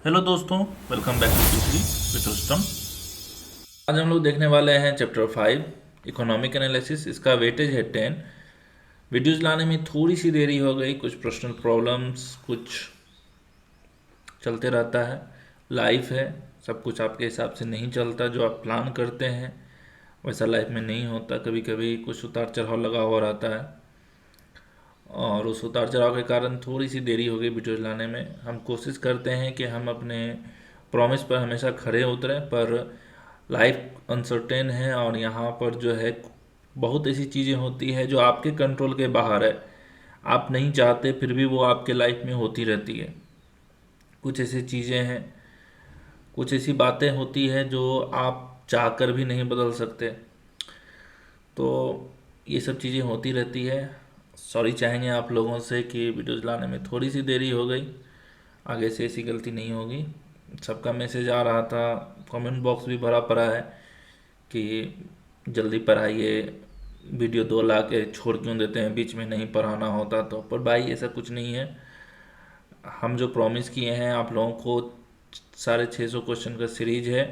Hello दोस्तों, welcome back to Q3 with Rustam. आज हम लोग देखने वाले हैं चैप्टर 5 इकोनॉमिक एनालिसिस। इसका वेटेज है 10। वीडियोस लाने में थोड़ी सी देरी हो गई, कुछ पर्सनल प्रॉब्लम्स, कुछ चलते रहता है। लाइफ है, सब कुछ आपके हिसाब से नहीं चलता। जो आप प्लान करते हैं वैसा लाइफ में नहीं होता। कभी कभी कुछ उतार चढ़ाव लगा हुआ रहता है और उस उतार चढ़ाव के कारण थोड़ी सी देरी हो गई वीडियोज लाने में। हम कोशिश करते हैं कि हम अपने प्रॉमिस पर हमेशा खरे उतरें, पर लाइफ अनसर्टेन है और यहाँ पर जो है बहुत ऐसी चीज़ें होती है जो आपके कंट्रोल के बाहर है। आप नहीं चाहते फिर भी वो आपके लाइफ में होती रहती है। कुछ ऐसी चीज़ें हैं, कुछ ऐसी बातें होती है जो आप चाहकर भी नहीं बदल सकते। तो ये सब चीज़ें होती रहती है। सॉरी चाहेंगे आप लोगों से कि वीडियोज़ लाने में थोड़ी सी देरी हो गई। आगे से ऐसी गलती नहीं होगी। सबका मैसेज आ रहा था, कमेंट बॉक्स भी भरा पड़ा है कि जल्दी पढ़ाइए, वीडियो 2 ला के छोड़ क्यों देते हैं, बीच में नहीं पढ़ाना होता तो। पर भाई ऐसा कुछ नहीं है। हम जो प्रॉमिस किए हैं आप लोगों को, 650 क्वेश्चन का सीरीज है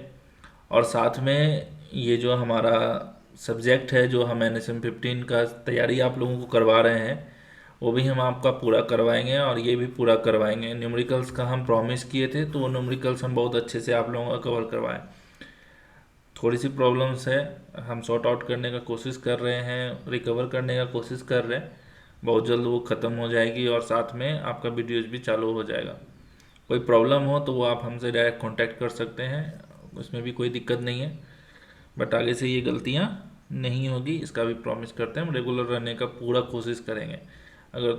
और साथ में ये जो हमारा सब्जेक्ट है जो हम NSM 15 का तैयारी आप लोगों को करवा रहे हैं वो भी हम आपका पूरा करवाएंगे और ये भी पूरा करवाएंगे। न्यूमेरिकल्स का हम प्रॉमिस किए थे तो वो न्यूमेरिकल्स हम बहुत अच्छे से आप लोगों का कवर करवाएं। थोड़ी सी प्रॉब्लम्स है, हम सॉर्ट आउट करने का कोशिश कर रहे हैं, रिकवर करने का कोशिश कर रहे हैं। बहुत जल्द वो ख़त्म हो जाएगी और साथ में आपका वीडियोज भी चालू हो जाएगा। कोई प्रॉब्लम हो तो वो आप हमसे डायरेक्ट कांटेक्ट कर सकते हैं, उसमें भी कोई दिक्कत नहीं है। बट आगे से ये गलतियाँ नहीं होगी, इसका भी प्रॉमिस करते हैं। हम रेगुलर रहने का पूरा कोशिश करेंगे। अगर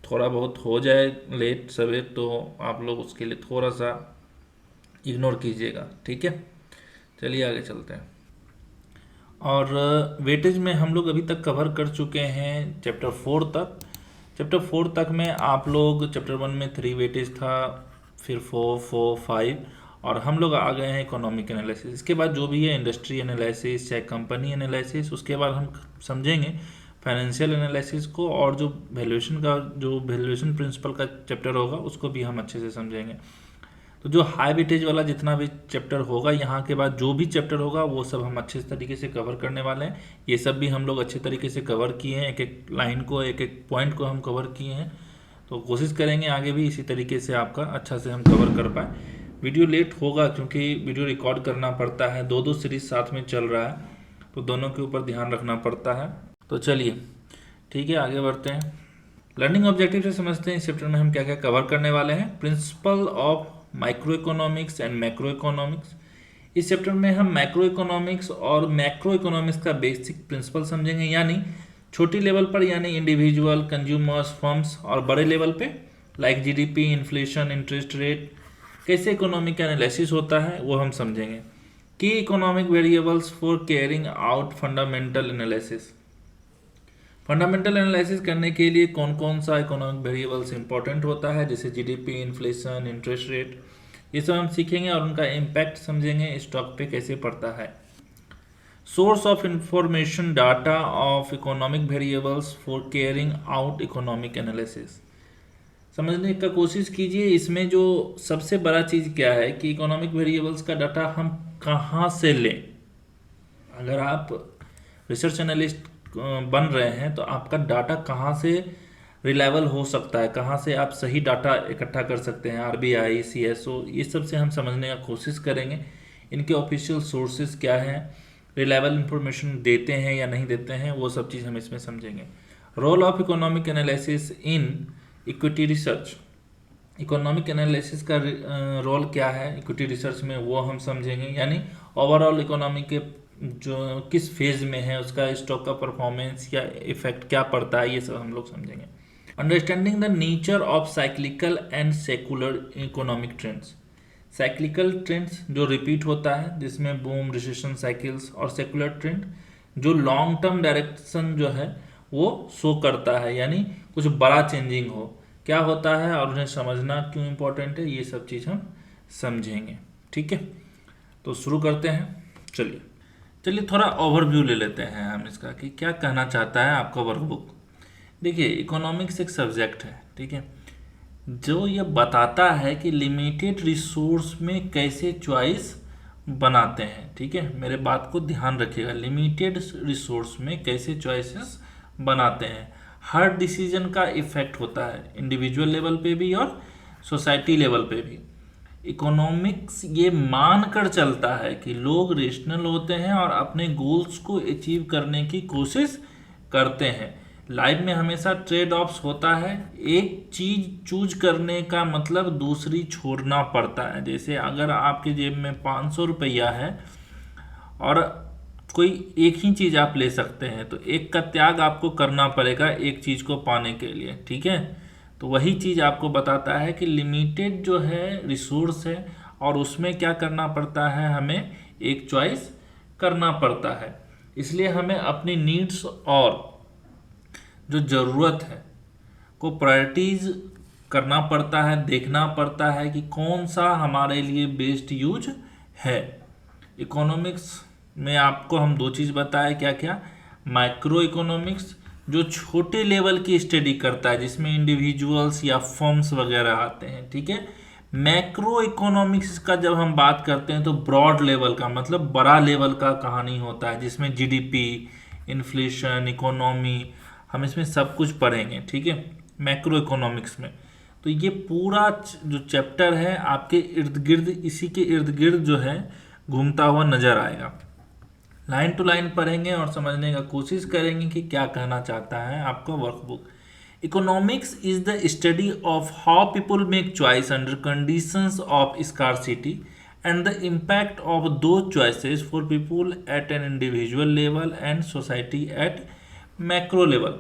थोड़ा बहुत हो जाए लेट सवेर तो आप लोग उसके लिए थोड़ा सा इग्नोर कीजिएगा, ठीक है। चलिए आगे चलते हैं। और वेटेज में हम लोग अभी तक कवर कर चुके हैं चैप्टर 4 तक। चैप्टर 4 तक में आप लोग चैप्टर 1 में 3 वेटेज था, फिर 4, 4, 5 और हम लोग आ गए हैं इकोनॉमिक एनालिसिस। इसके बाद जो भी है इंडस्ट्री एनालिसिस चाहे कंपनी एनालिसिस, उसके बाद हम समझेंगे फाइनेंशियल एनालिसिस को और जो वैल्यूएशन का, जो वैल्यूएशन प्रिंसिपल का चैप्टर होगा उसको भी हम अच्छे से समझेंगे। तो जो हाई वेटेज वाला जितना भी चैप्टर होगा, यहाँ के बाद जो भी चैप्टर होगा वो सब हम अच्छे तरीके से कवर करने वाले हैं। ये सब भी हम लोग अच्छे तरीके से कवर किए हैं, एक एक लाइन को, एक एक पॉइंट को हम कवर किए हैं। तो कोशिश करेंगे आगे भी इसी तरीके से आपका अच्छा से हम कवर कर पाए। वीडियो लेट होगा क्योंकि वीडियो रिकॉर्ड करना पड़ता है, दो दो सीरीज साथ में चल रहा है तो दोनों के ऊपर ध्यान रखना पड़ता है। तो चलिए ठीक है, आगे बढ़ते हैं। लर्निंग ऑब्जेक्टिव से समझते हैं इस चैप्टर में हम क्या क्या कवर करने वाले हैं। Principle of micro economics and macro economics. इस चैप्टर में हम मैक्रो इकोनॉमिक्स और मैक्रो इकोनॉमिक्स का बेसिक प्रिंसिपल समझेंगे, यानी छोटी लेवल पर यानी इंडिविजुअल, कंज्यूमर्स, फर्म्स, और बड़े लेवल पे like GDP, inflation, interest rate, कैसे इकोनॉमिक एनालिसिस होता है वो हम समझेंगे। की economic variables for carrying out fundamental analysis. Fundamental analysis करने के लिए कौन कौन सा इकोनॉमिक वेरिएबल्स इंपॉर्टेंट होता है, जैसे जीडीपी, इन्फ्लेशन, इंटरेस्ट रेट, ये सब हम सीखेंगे और उनका इम्पैक्ट समझेंगे स्टॉक पे कैसे पड़ता है। Source of information, data of economic variables for carrying out economic analysis. समझने का कोशिश कीजिए इसमें जो सबसे बड़ा चीज़ क्या है कि इकोनॉमिक वेरिएबल्स का डाटा हम कहाँ से लें। अगर आप रिसर्च एनालिस्ट बन रहे हैं तो आपका डाटा कहाँ से रिलायबल हो सकता है, कहाँ से आप सही डाटा इकट्ठा कर सकते हैं। आरबीआई, सीएसओ, ये सब से हम समझने का कोशिश करेंगे। इनके ऑफिशियल सोर्सेज क्या हैं, रिलायबल इंफॉर्मेशन देते हैं या नहीं देते हैं, वो सब चीज़ हम इसमें समझेंगे। Role of economic analysis in equity research. Economic analysis का रोल क्या है इक्विटी रिसर्च में, वो हम समझेंगे। यानी ओवरऑल इकोनॉमी के जो किस फेज में है, उसका स्टॉक का परफॉर्मेंस या इफेक्ट क्या पड़ता है, ये सब हम लोग समझेंगे। Understanding the nature of cyclical and secular economic trends. Cyclical trends जो रिपीट होता है, जिसमें बूम, रिसेशन साइकिल्स, और सेकुलर ट्रेंड जो लॉन्ग टर्म डायरेक्शन जो है वो शो करता है, यानी कुछ बड़ा चेंजिंग हो, क्या होता है और उन्हें समझना क्यों इम्पोर्टेंट है, ये सब चीज़ हम समझेंगे। ठीक है, तो शुरू करते हैं। चलिए चलिए थोड़ा ओवरव्यू ले लेते हैं हम इसका कि क्या कहना चाहता है आपका वर्कबुक। देखिए इकोनॉमिक्स एक सब्जेक्ट है, ठीक है। जो ये बताता है कि लिमिटेड रिसोर्स में कैसे चॉइस बनाते हैं। ठीक है, मेरे बात को ध्यान रखिएगा, लिमिटेड रिसोर्स में कैसे चॉइसेस बनाते हैं। हर डिसीजन का इफेक्ट होता है इंडिविजुअल लेवल पे भी और सोसाइटी लेवल पे भी। इकोनॉमिक्स ये मान कर चलता है कि लोग रेशनल होते हैं और अपने गोल्स को अचीव करने की कोशिश करते हैं। लाइफ में हमेशा ट्रेड ऑफ्स होता है, एक चीज चूज करने का मतलब दूसरी छोड़ना पड़ता है। जैसे अगर आपके जेब में 500 रुपया है और कोई एक ही चीज आप ले सकते हैं, तो एक का त्याग आपको करना पड़ेगा एक चीज को पाने के लिए। ठीक है, तो वही चीज आपको बताता है कि लिमिटेड जो है रिसोर्स है और उसमें क्या करना पड़ता है, हमें एक चॉइस करना पड़ता है। इसलिए हमें अपनी नीड्स और जो ज़रूरत है को प्रायोरिटीज करना पड़ता है, देखना पड़ता है कि कौन सा हमारे लिए बेस्ट यूज है। इकोनॉमिक्स में आपको हम दो चीज़ बताए, क्या क्या, माइक्रो इकोनॉमिक्स जो छोटे लेवल की स्टडी करता है जिसमें इंडिविजुअल्स या फर्म्स वगैरह आते हैं। ठीक है, मैक्रो इकोनॉमिक्स का जब हम बात करते हैं तो ब्रॉड लेवल का मतलब बड़ा लेवल का कहानी होता है जिसमें जीडीपी, इन्फ्लेशन, इकोनॉमी, हम इसमें सब कुछ पढ़ेंगे। ठीक है, मैक्रो इकोनॉमिक्स में। तो ये पूरा जो चैप्टर है आपके इर्द गिर्द, इसी के इर्द गिर्द जो है घूमता हुआ नजर आएगा। लाइन टू लाइन पढ़ेंगे और समझने का कोशिश करेंगे कि क्या कहना चाहता है आपका workbook. Economics is the study of how people make choice under conditions of scarcity and the impact of those choices for people at an individual level and society at macro level।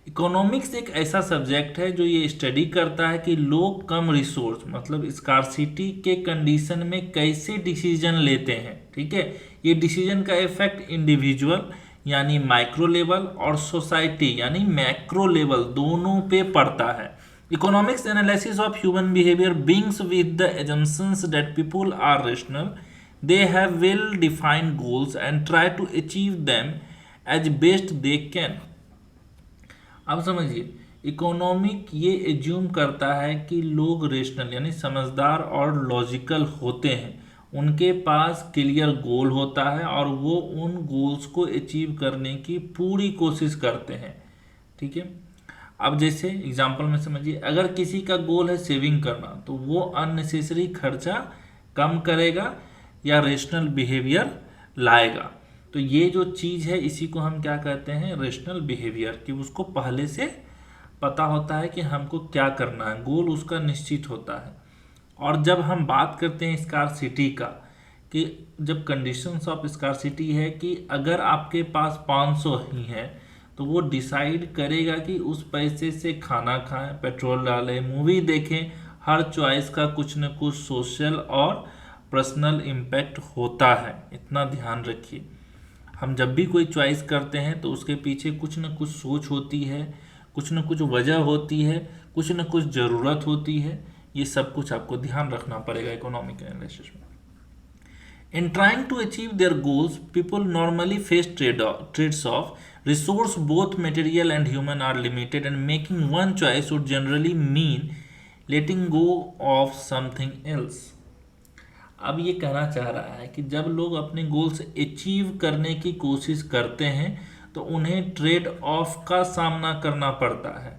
Economics एक ऐसा subject है जो ये study करता है कि लोग कम resource मतलब स्कार्सिटी के कंडीशन में कैसे डिसीजन लेते हैं। ठीक है, ये डिसीजन का इफेक्ट इंडिविजुअल यानी माइक्रो लेवल और सोसाइटी यानी मैक्रो लेवल दोनों पे पड़ता है। Economics analysis of human behavior begins with the assumptions that people are rational, they have well-defined goals and try to achieve them as best they can। अब समझिए, economic ये assume करता है कि लोग रेशनल यानी समझदार और लॉजिकल होते हैं, उनके पास क्लियर गोल होता है और वो उन गोल्स को अचीव करने की पूरी कोशिश करते हैं। ठीक है, अब जैसे एग्जांपल में समझिए, अगर किसी का गोल है सेविंग करना तो वो अननेसेसरी खर्चा कम करेगा या रेशनल बिहेवियर लाएगा। तो ये जो चीज़ है इसी को हम क्या कहते हैं, रेशनल बिहेवियर, कि उसको पहले से पता होता है कि हमको क्या करना है, गोल उसका निश्चित होता है। और जब हम बात करते हैं स्कार्सिटी का, कि जब कंडीशंस ऑफ स्कार्सिटी है कि अगर आपके पास 500 ही है तो वो डिसाइड करेगा कि उस पैसे से खाना खाएं, पेट्रोल डालें, मूवी देखें। हर चॉइस का कुछ न कुछ सोशल और पर्सनल इम्पैक्ट होता है, इतना ध्यान रखिए। हम जब भी कोई चॉइस करते हैं तो उसके पीछे कुछ न कुछ सोच होती है, कुछ न कुछ वजह होती है, कुछ न कुछ ज़रूरत होती है। ये सब कुछ आपको ध्यान रखना पड़ेगा इकोनॉमिक एनालिसिस में। In trying to achieve their goals, people normally face trades off. Resource, both material and human, are limited, and making one choice would generally mean letting go of something else। अब ये कहना चाह रहा है कि जब लोग अपने गोल्स अचीव करने की कोशिश करते हैं तो उन्हें ट्रेड ऑफ का सामना करना पड़ता है।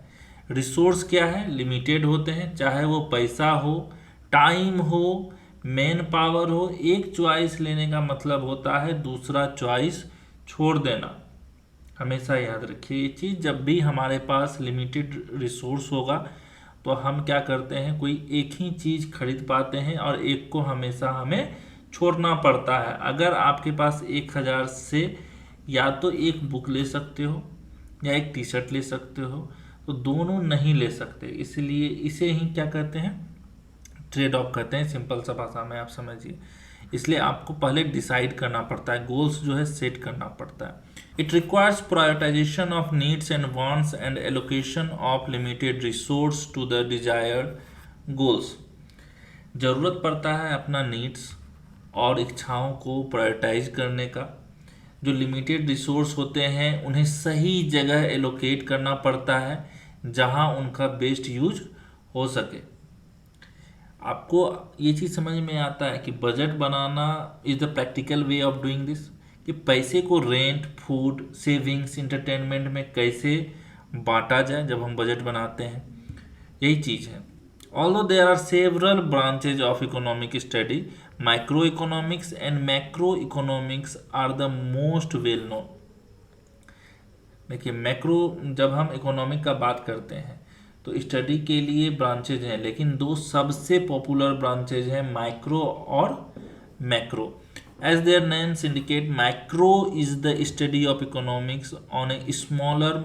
रिसोर्स क्या है, लिमिटेड होते हैं, चाहे वो पैसा हो, टाइम हो, मैन पावर हो। एक चॉइस लेने का मतलब होता है दूसरा चॉइस छोड़ देना। हमेशा याद रखिए ये चीज़, जब भी हमारे पास लिमिटेड रिसोर्स होगा तो हम क्या करते हैं, कोई एक ही चीज़ खरीद पाते हैं और एक को हमेशा हमें छोड़ना पड़ता है। अगर आपके पास 1000 से या तो एक बुक ले सकते हो या एक टी शर्ट ले सकते हो, तो दोनों नहीं ले सकते। इसलिए इसे ही क्या कहते हैं, ट्रेड ऑफ कहते हैं, सिंपल सा भाषा में आप समझिए। इसलिए आपको पहले डिसाइड करना पड़ता है, गोल्स जो है सेट करना पड़ता है। It requires prioritisation of needs and wants and allocation of limited resource to the desired goals. ज़रूरत पड़ता है अपना नीड्स और इच्छाओं को प्रायोरिटाइज करने का। जो लिमिटेड रिसोर्स होते हैं उन्हें सही जगह एलोकेट करना पड़ता है जहां उनका बेस्ट यूज हो सके। आपको ये चीज़ समझ में आता है कि budget banana is the practical way of doing this, कि पैसे को रेंट, फूड, सेविंग्स, इंटरटेनमेंट में कैसे बांटा जाए जब हम बजट बनाते हैं, यही चीज़ है। Although there are several branches of economic study, micro economics and macro economics are the most well known. देखिए मैक्रो, जब हम इकोनॉमिक का बात करते हैं तो स्टडी के लिए ब्रांचेज हैं, लेकिन दो सबसे पॉपुलर ब्रांचेज हैं माइक्रो और macro. As their names indicate, micro is the study of economics on a smaller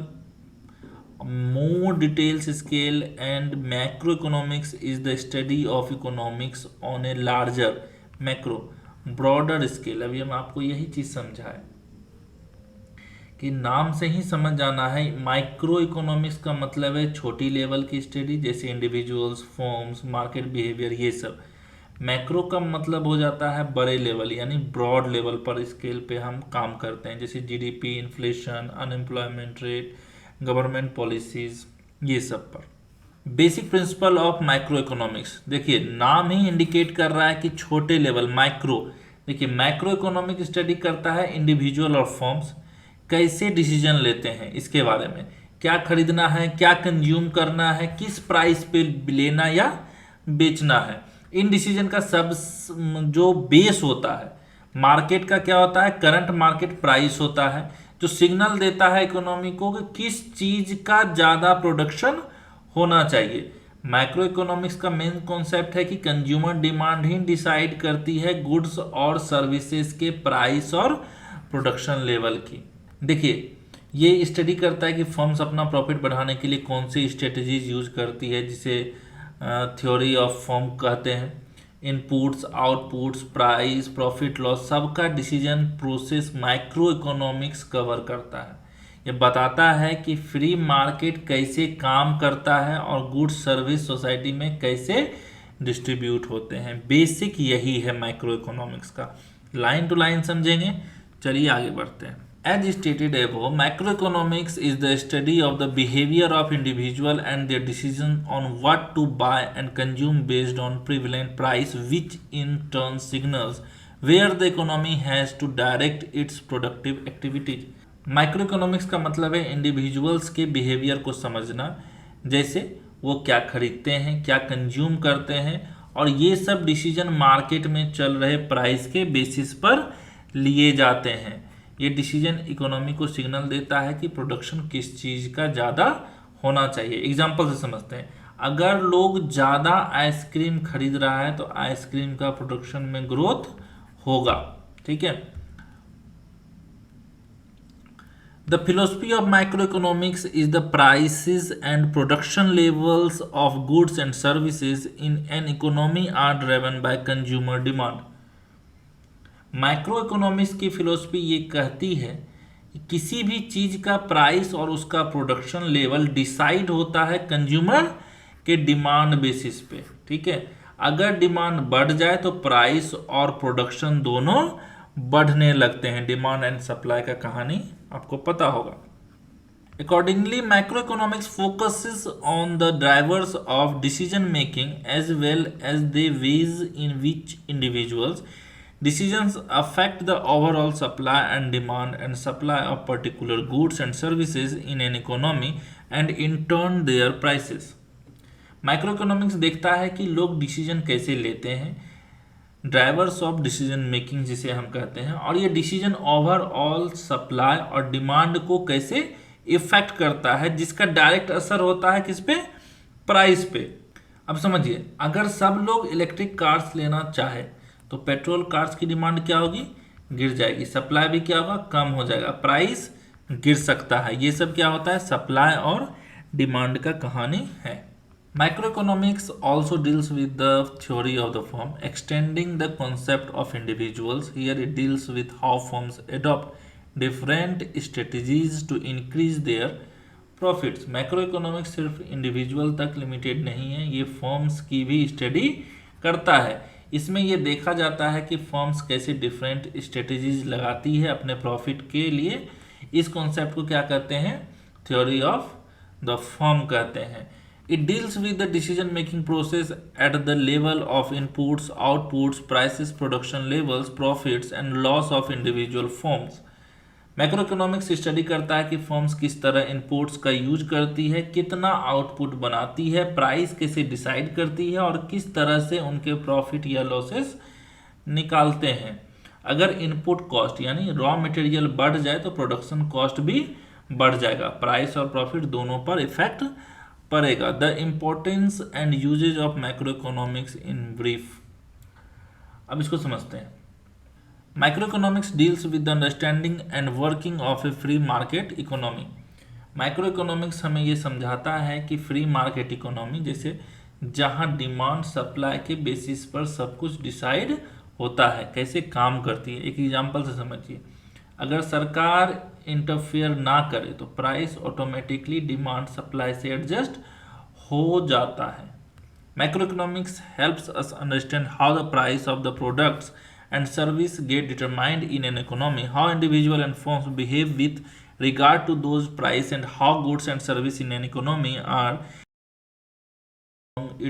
more details scale, and macroeconomics is the study of economics on a larger macro broader scale। अभी हम आपको यही चीज समझाए कि नाम से ही समझ जाना है, माइक्रो इकोनॉमिक्स का मतलब है छोटी लेवल की स्टडी, जैसे इंडिविजुअल्स, फर्म्स, मार्केट बिहेवियर, ये सब। मैक्रो का मतलब हो जाता है बड़े लेवल, यानी ब्रॉड लेवल पर स्केल पे हम काम करते हैं, जैसे GDP, inflation, unemployment rate, government policies, ये सब पर। Basic principle of micro economics, देखिए नाम ही इंडिकेट कर रहा है कि छोटे लेवल, माइक्रो। देखिए माइक्रो इकोनॉमिक स्टडी करता है इंडिविजुअल और फर्म्स कैसे डिसीजन लेते हैं इसके बारे में, क्या खरीदना है, क्या कंज्यूम करना है, किस प्राइस पे लेना या बेचना है। इन डिसीजन का सब जो बेस होता है मार्केट का क्या होता है, करंट मार्केट प्राइस होता है, जो सिग्नल देता है इकोनॉमी को कि किस चीज का ज्यादा प्रोडक्शन होना चाहिए। माइक्रो इकोनॉमिक्स का मेन कॉन्सेप्ट है कि कंज्यूमर डिमांड ही डिसाइड करती है गुड्स और सर्विसेज के प्राइस और प्रोडक्शन लेवल की। देखिए ये स्टडी करता है कि फर्म्स अपना प्रॉफिट बढ़ाने के लिए कौन सी स्ट्रेटजीज यूज करती है, जिसे थ्योरी ऑफ फर्म कहते हैं। Inputs, outputs, price, profit loss, सबका decision process micro economics cover करता है। ये बताता है कि फ्री मार्केट कैसे काम करता है और गुड्स सर्विस सोसाइटी में कैसे डिस्ट्रीब्यूट होते हैं। बेसिक यही है माइक्रो इकोनॉमिक्स का, लाइन टू लाइन समझेंगे। चलिए आगे बढ़ते हैं। As stated above, macroeconomics is the study of the behavior of individual and their decision on what to buy and consume based on prevalent price, which in turn signals where the economy has to direct its productive activities। Microeconomics का मतलब है individuals के behaviour को समझना, जैसे वो क्या खरीदते हैं, क्या कंज्यूम करते हैं, और ये सब डिसीजन मार्केट में चल रहे प्राइस के बेसिस पर लिए जाते हैं। ये डिसीजन इकोनॉमी को सिग्नल देता है कि प्रोडक्शन किस चीज़ का ज़्यादा होना चाहिए। एग्जांपल से समझते हैं, अगर लोग ज़्यादा आइसक्रीम खरीद रहा है तो आइसक्रीम का प्रोडक्शन में ग्रोथ होगा। ठीक है। The philosophy of micro economics is the prices and production levels of goods and services in an economy are driven by consumer demand. Micro economics की फिलोसफी ये कहती है कि किसी भी चीज का प्राइस और उसका प्रोडक्शन लेवल डिसाइड होता है कंज्यूमर के डिमांड बेसिस पे। ठीक है, अगर डिमांड बढ़ जाए तो प्राइस और प्रोडक्शन दोनों बढ़ने लगते हैं। डिमांड एंड सप्लाई का कहानी आपको पता होगा। Accordingly, macroeconomics focuses on the drivers of decision making as well as the ways in which individuals decisions affect the overall supply and demand and supply of particular goods and services in an economy and in turn their prices। Microeconomics देखता है कि लोग decision कैसे लेते हैं, drivers of decision making जिसे हम कहते हैं, और ये डिसीजन ओवरऑल सप्लाई और डिमांड को कैसे इफेक्ट करता है, जिसका डायरेक्ट असर होता है किस पे, प्राइस पे। अब समझिए, अगर सब लोग इलेक्ट्रिक कार्स लेना चाहे तो पेट्रोल कार्स की डिमांड क्या होगी, गिर जाएगी, सप्लाई भी क्या होगा, कम हो जाएगा, प्राइस गिर सकता है। ये सब क्या होता है, सप्लाई और डिमांड का कहानी है। Microeconomics also deals with the theory of the firm, extending the concept of individuals. Here it deals with how firms adopt different strategies to increase their profits। Macroeconomics सिर्फ इंडिविजुअल तक limited नहीं है, ये firms की भी study करता है। इसमें ये देखा जाता है कि फर्म्स कैसे डिफरेंट स्ट्रेटजीज लगाती है अपने प्रॉफिट के लिए। इस कॉन्सेप्ट को क्या कहते हैं, थ्योरी ऑफ द फर्म कहते हैं। It deals with the decision making process at the level of inputs, outputs, prices, production levels, profits and loss of individual firms. Macro economics study करता है कि फर्म्स किस तरह इनपुट्स का use करती है, कितना आउटपुट बनाती है, प्राइस कैसे डिसाइड करती है और किस तरह से उनके प्रॉफिट या लॉसेस निकालते हैं। अगर इनपुट कॉस्ट यानी रॉ मटेरियल बढ़ जाए तो प्रोडक्शन कॉस्ट भी बढ़ जाएगा, प्राइस और प्रॉफिट दोनों पर इफेक्ट पड़ेगा। The importance and usages of macro economics in brief. अब इसको समझते हैं। Macro economics deals with the understanding and working of a free market economy. Macro economics हमें ये समझाता है कि फ्री मार्केट इकोनॉमी जैसे जहां डिमांड सप्लाई के बेसिस पर सब कुछ डिसाइड होता है, कैसे काम करती है। एक एग्जांपल से समझिए, अगर सरकार इंटरफेयर ना करे तो प्राइस ऑटोमेटिकली डिमांड सप्लाई से एडजस्ट हो जाता है। Macro economics helps us understand how the price of the products and service get determined in an economy, how individual and firms behave with regard to those price and how goods and service in an economy are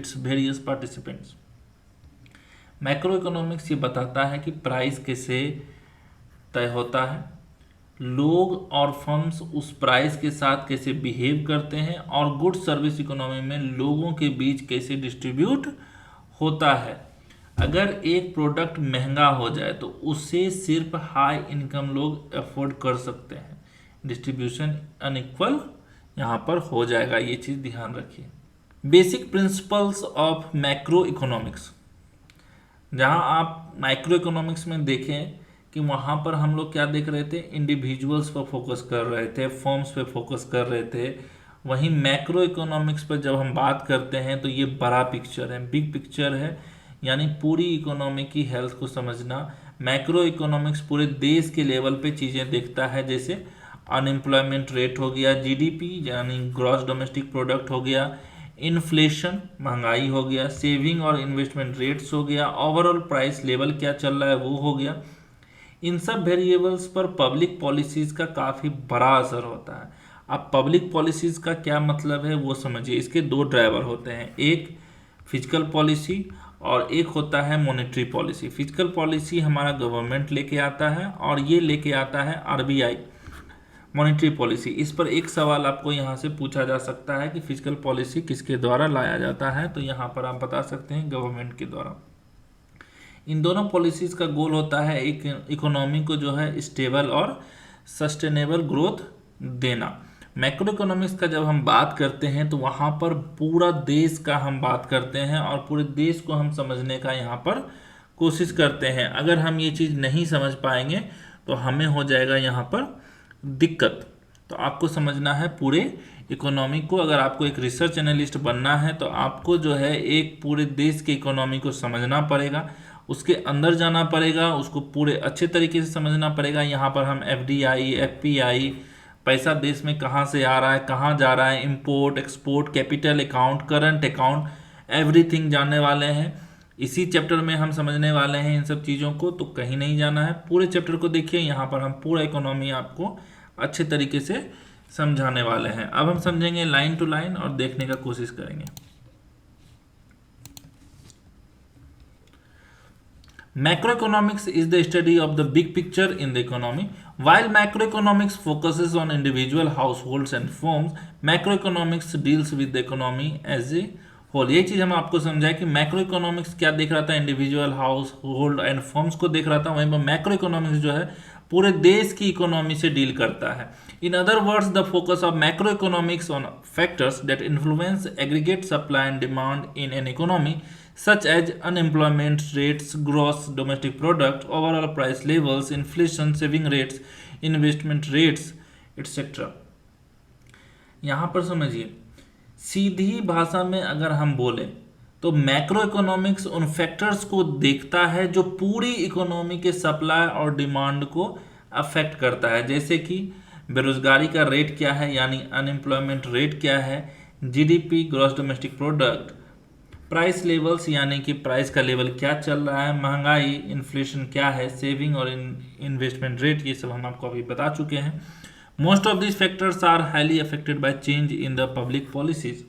its various participants. Macro economics ये बताता है कि price कैसे तय होता है, लोग और फर्म्स उस प्राइस के साथ कैसे बिहेव करते हैं और गुड सर्विस इकोनॉमी में लोगों के बीच कैसे डिस्ट्रीब्यूट होता है। अगर एक प्रोडक्ट महंगा हो जाए तो उसे सिर्फ हाई इनकम लोग अफोर्ड कर सकते हैं, डिस्ट्रीब्यूशन अनइक्वल यहाँ पर हो जाएगा, ये चीज़ ध्यान रखिए। Basic principles of macro economics, जहाँ आप माइक्रो इकोनॉमिक्स में देखें कि वहाँ पर हम लोग क्या देख रहे थे, इंडिविजुअल्स पर फोकस कर रहे थे, फर्म्स पे फोकस कर रहे थे। वहीं मैक्रो इकोनॉमिक्स पर जब हम बात करते हैं तो ये बड़ा पिक्चर है, बिग पिक्चर है, यानी पूरी इकोनॉमी की हेल्थ को समझना। मैक्रो इकोनॉमिक्स पूरे देश के लेवल पे चीज़ें देखता है, जैसे अनएम्प्लॉयमेंट रेट हो गया, जीडीपी यानी ग्रॉस डोमेस्टिक प्रोडक्ट हो गया, इन्फ्लेशन महंगाई हो गया, सेविंग और इन्वेस्टमेंट रेट्स हो गया, ओवरऑल प्राइस लेवल क्या चल रहा है वो हो गया। इन सब वेरिएबल्स पर पब्लिक पॉलिसीज़ का काफ़ी बड़ा असर होता है। अब पब्लिक पॉलिसीज़ का क्या मतलब है वो समझिए। इसके दो ड्राइवर होते हैं, एक फिजिकल पॉलिसी और एक होता है मॉनेटरी पॉलिसी। फिजिकल पॉलिसी हमारा गवर्नमेंट लेके आता है और ये लेके आता है आरबीआई। मॉनेटरी पॉलिसी, इस पर एक सवाल आपको यहाँ से पूछा जा सकता है कि फिजिकल पॉलिसी किसके द्वारा लाया जाता है, तो यहाँ पर आप बता सकते हैं गवर्नमेंट के द्वारा। इन दोनों पॉलिसीज का गोल होता है एक इकोनॉमी को जो है स्टेबल और सस्टेनेबल ग्रोथ देना। मैक्रो इकोनॉमिक्स का जब हम बात करते हैं तो वहाँ पर पूरा देश का हम बात करते हैं और पूरे देश को हम समझने का यहाँ पर कोशिश करते हैं। अगर हम ये चीज़ नहीं समझ पाएंगे तो हमें हो जाएगा यहाँ पर दिक्कत। तो आपको समझना है पूरे इकोनॉमी को। अगर आपको एक रिसर्च एनालिस्ट बनना है तो आपको जो है एक पूरे देश के इकोनॉमी को समझना पड़ेगा, उसके अंदर जाना पड़ेगा, उसको पूरे अच्छे तरीके से समझना पड़ेगा। यहाँ पर हम एफडीआई, एफपीआई, पैसा देश में कहाँ से आ रहा है, कहाँ जा रहा है, import export, capital account, current account, everything जानने वाले हैं। इसी चैप्टर में हम समझने वाले हैं इन सब चीज़ों को, तो कहीं नहीं जाना है। पूरे चैप्टर को देखिए, यहाँ पर हम पूरा इकोनॉमी आपको अच्छे तरीके से समझाने वाले हैं। अब हम समझेंगे लाइन टू लाइन और देखने का कोशिश करेंगे। Macroeconomics is the study of the big picture in the economy. While macroeconomics focuses on individual households and firms, macroeconomics deals with the economy as a whole. ये चीज़ हम आपको समझाए कि मैक्रो इकोनॉमिक्स क्या देख रहा था, individual house hold and firms को देख रहा था, वहीं पर मैक्रो इकोनॉमिक्स जो है पूरे देश की इकोनॉमी से डील करता है। In other words, the focus of macro economics on factors that influence aggregate supply and demand in an economy such as unemployment rates, gross domestic product, overall price levels, inflation, saving rates, investment rates, etc. यहाँ पर समझिए, सीधी भाषा में अगर हम बोले तो macro economics उन फैक्टर्स को देखता है जो पूरी इकोनॉमी के सप्लाई और डिमांड को अफेक्ट करता है, जैसे कि बेरोजगारी का रेट क्या है यानी अनएम्प्लॉयमेंट रेट क्या है, GDP gross domestic product, price levels यानी कि प्राइस का लेवल क्या चल रहा है, महंगाई, इन्फ्लेशन क्या है, सेविंग और इन्वेस्टमेंट रेट, ये सब हम आपको अभी बता चुके हैं। Most of this factors are highly affected by change in the public policies.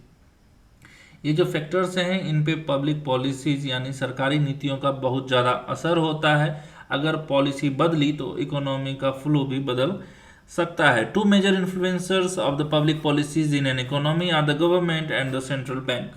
ये जो फैक्टर्स हैं इन पे पब्लिक पॉलिसीज यानी सरकारी नीतियों का बहुत ज़्यादा असर होता है। अगर पॉलिसी बदली तो इकोनॉमी का फ्लो भी बदल सकता है। Two major influencers of the public policies in an economy are the government and the central bank.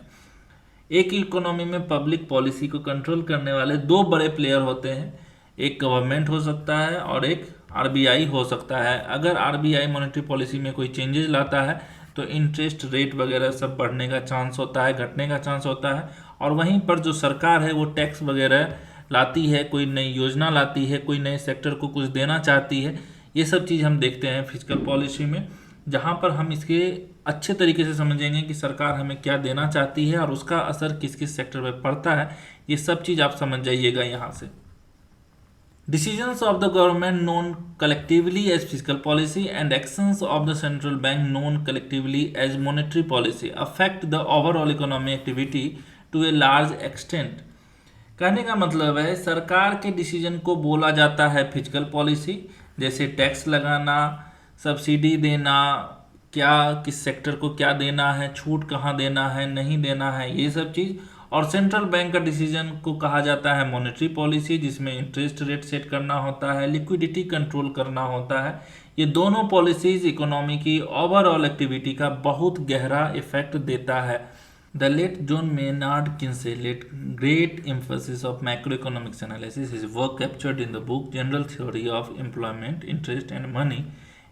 एक इकोनॉमी में पब्लिक पॉलिसी को कंट्रोल करने वाले दो बड़े प्लेयर होते हैं, एक गवर्नमेंट हो सकता है और एक आरबीआई हो सकता है। अगर आरबीआई मॉनेटरी पॉलिसी में कोई चेंजेस लाता है तो इंटरेस्ट रेट वगैरह सब बढ़ने का चांस होता है, घटने का चांस होता है। और वहीं पर जो सरकार है वो टैक्स वगैरह लाती है, कोई नई योजना लाती है, कोई नए सेक्टर को कुछ देना चाहती है। ये सब चीज़ हम देखते हैं फिजिकल पॉलिसी में, जहाँ पर हम इसके अच्छे तरीके से समझेंगे कि सरकार हमें क्या देना चाहती है और उसका असर किस किस सेक्टर पर पड़ता है। ये सब चीज़ आप समझ जाइएगा यहाँ से। Decisions of the government known collectively as fiscal policy and actions of the central bank known collectively as monetary policy affect the overall economic activity to a large extent। कहने का मतलब है सरकार के डिसीजन को बोला जाता है फिजिकल पॉलिसी, जैसे टैक्स लगाना, सब्सिडी देना, क्या किस सेक्टर को क्या देना है, छूट कहाँ देना है, नहीं देना है, ये सब चीज़। और सेंट्रल बैंक का डिसीजन को कहा जाता है मॉनेटरी पॉलिसी, जिसमें इंटरेस्ट रेट सेट करना होता है, लिक्विडिटी कंट्रोल करना होता है। ये दोनों पॉलिसीज इकोनॉमी की ओवरऑल एक्टिविटी का बहुत गहरा इफेक्ट देता है। The late John Maynard Keynes laid great emphasis of macroeconomics analysis. His work captured in the book General Theory of Employment, Interest and Money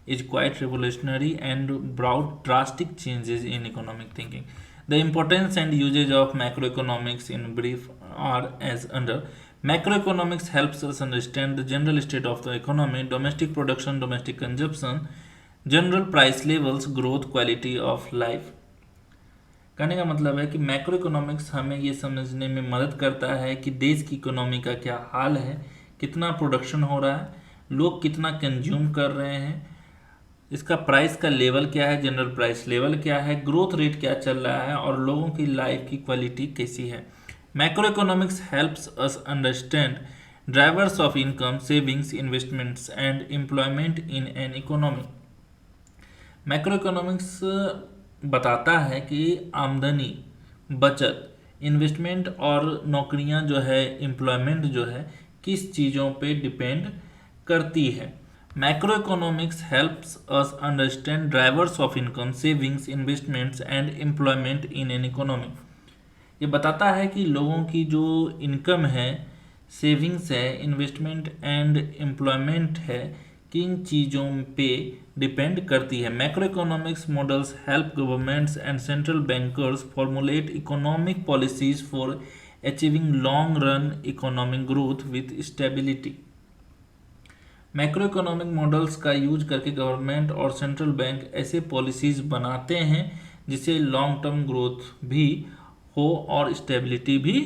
is quite revolutionary and brought drastic changes in economic thinking. The importance and usage of macroeconomics in brief are as under. Macroeconomics helps us understand the general state of the economy, domestic production, domestic consumption, general price levels, growth, quality of life। कहने का मतलब है कि macro economics हमें ये समझने में मदद करता है कि देश की इकोनॉमी का क्या हाल है, कितना प्रोडक्शन हो रहा है, लोग कितना कंज्यूम कर रहे हैं, इसका प्राइस का लेवल क्या है, जनरल प्राइस लेवल क्या है, ग्रोथ रेट क्या चल रहा है और लोगों की लाइफ की क्वालिटी कैसी है। Macro economics helps us understand drivers of income, savings, investments and employment in an economy. Macro economics बताता है कि आमदनी, बचत, इन्वेस्टमेंट और नौकरियां जो है, एम्प्लॉयमेंट जो है, किस चीज़ों पे डिपेंड करती है। Macro economics helps us understand drivers of income, savings, investments and employment in an economy. ये बताता है कि लोगों की जो इनकम है, सेविंग्स है, इन्वेस्टमेंट एंड एम्प्लॉयमेंट है, किन चीज़ों पे डिपेंड करती है। Macro economics models help governments and central bankers formulate economic policies for achieving long run economic growth with stability. Macro economic models का यूज करके गवर्नमेंट और सेंट्रल बैंक ऐसे पॉलिसीज बनाते हैं जिससे लॉन्ग टर्म ग्रोथ भी हो और स्टेबिलिटी भी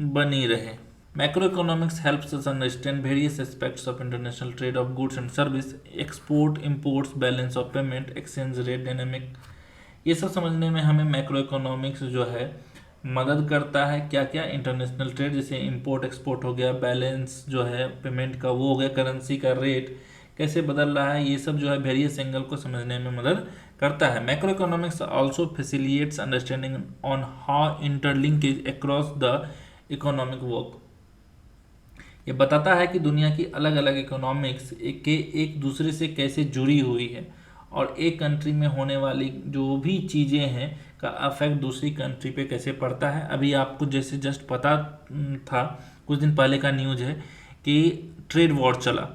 बनी रहे। Macroeconomics helps us understand various aspects of international trade of goods and service, export, imports, balance of payment, exchange rate dynamic। ये सब समझने में हमें मैक्रो इकोनॉमिक्स जो है मदद करता है। क्या क्या, इंटरनेशनल ट्रेड जैसे इंपोर्ट एक्सपोर्ट हो गया, बैलेंस जो है पेमेंट का वो हो गया, करेंसी का रेट कैसे बदल रहा है, ये सब जो है वेरियस एंगल को समझने में मदद करता है। Macro economics also facilitates understanding on how interlinkage across the economic work. ये बताता है कि दुनिया की अलग अलग इकोनॉमिक्स के एक दूसरे से कैसे जुड़ी हुई है और एक कंट्री में होने वाली जो भी चीज़ें हैं का अफेक्ट दूसरी कंट्री पे कैसे पड़ता है। अभी आपको जैसे जस्ट पता था, कुछ दिन पहले का न्यूज़ है कि ट्रेड वॉर चला,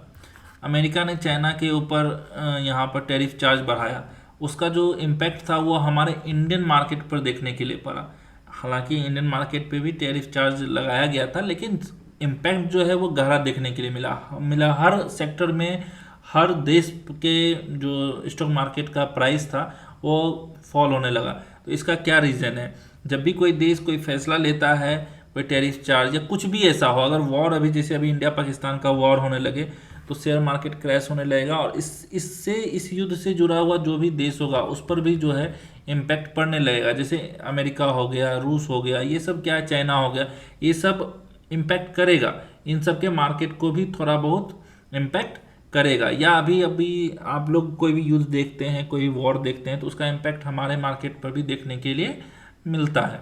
अमेरिका ने चाइना के ऊपर यहाँ पर टैरिफ चार्ज बढ़ाया। उसका जो इम्पैक्ट था वो हमारे इंडियन मार्केट पर देखने के लिए पड़ा। हालांकि इंडियन मार्केट पे भी टैरिफ चार्ज लगाया गया था, लेकिन इम्पैक्ट जो है वो गहरा देखने के लिए मिला। हर सेक्टर में, हर देश के जो स्टॉक मार्केट का प्राइस था वो फॉल होने लगा। तो इसका क्या रीज़न है? जब भी कोई देश कोई फैसला लेता है, कोई टैरिफ चार्ज या कुछ भी ऐसा हो, अगर वॉर अभी जैसे अभी इंडिया पाकिस्तान का वॉर होने लगे तो शेयर मार्केट क्रैश होने लगेगा और इस युद्ध से जुड़ा हुआ जो भी देश होगा उस पर भी जो है इम्पैक्ट पड़ने लगेगा। जैसे अमेरिका हो गया, रूस हो गया, ये सब क्या है, चाइना हो गया, ये सब इम्पैक्ट करेगा। इन सब के मार्केट को भी थोड़ा बहुत इम्पैक्ट करेगा। या अभी आप लोग कोई भी युद्ध देखते हैं, कोई भी वॉर देखते हैं तो उसका इम्पैक्ट हमारे मार्केट पर भी देखने के लिए मिलता है।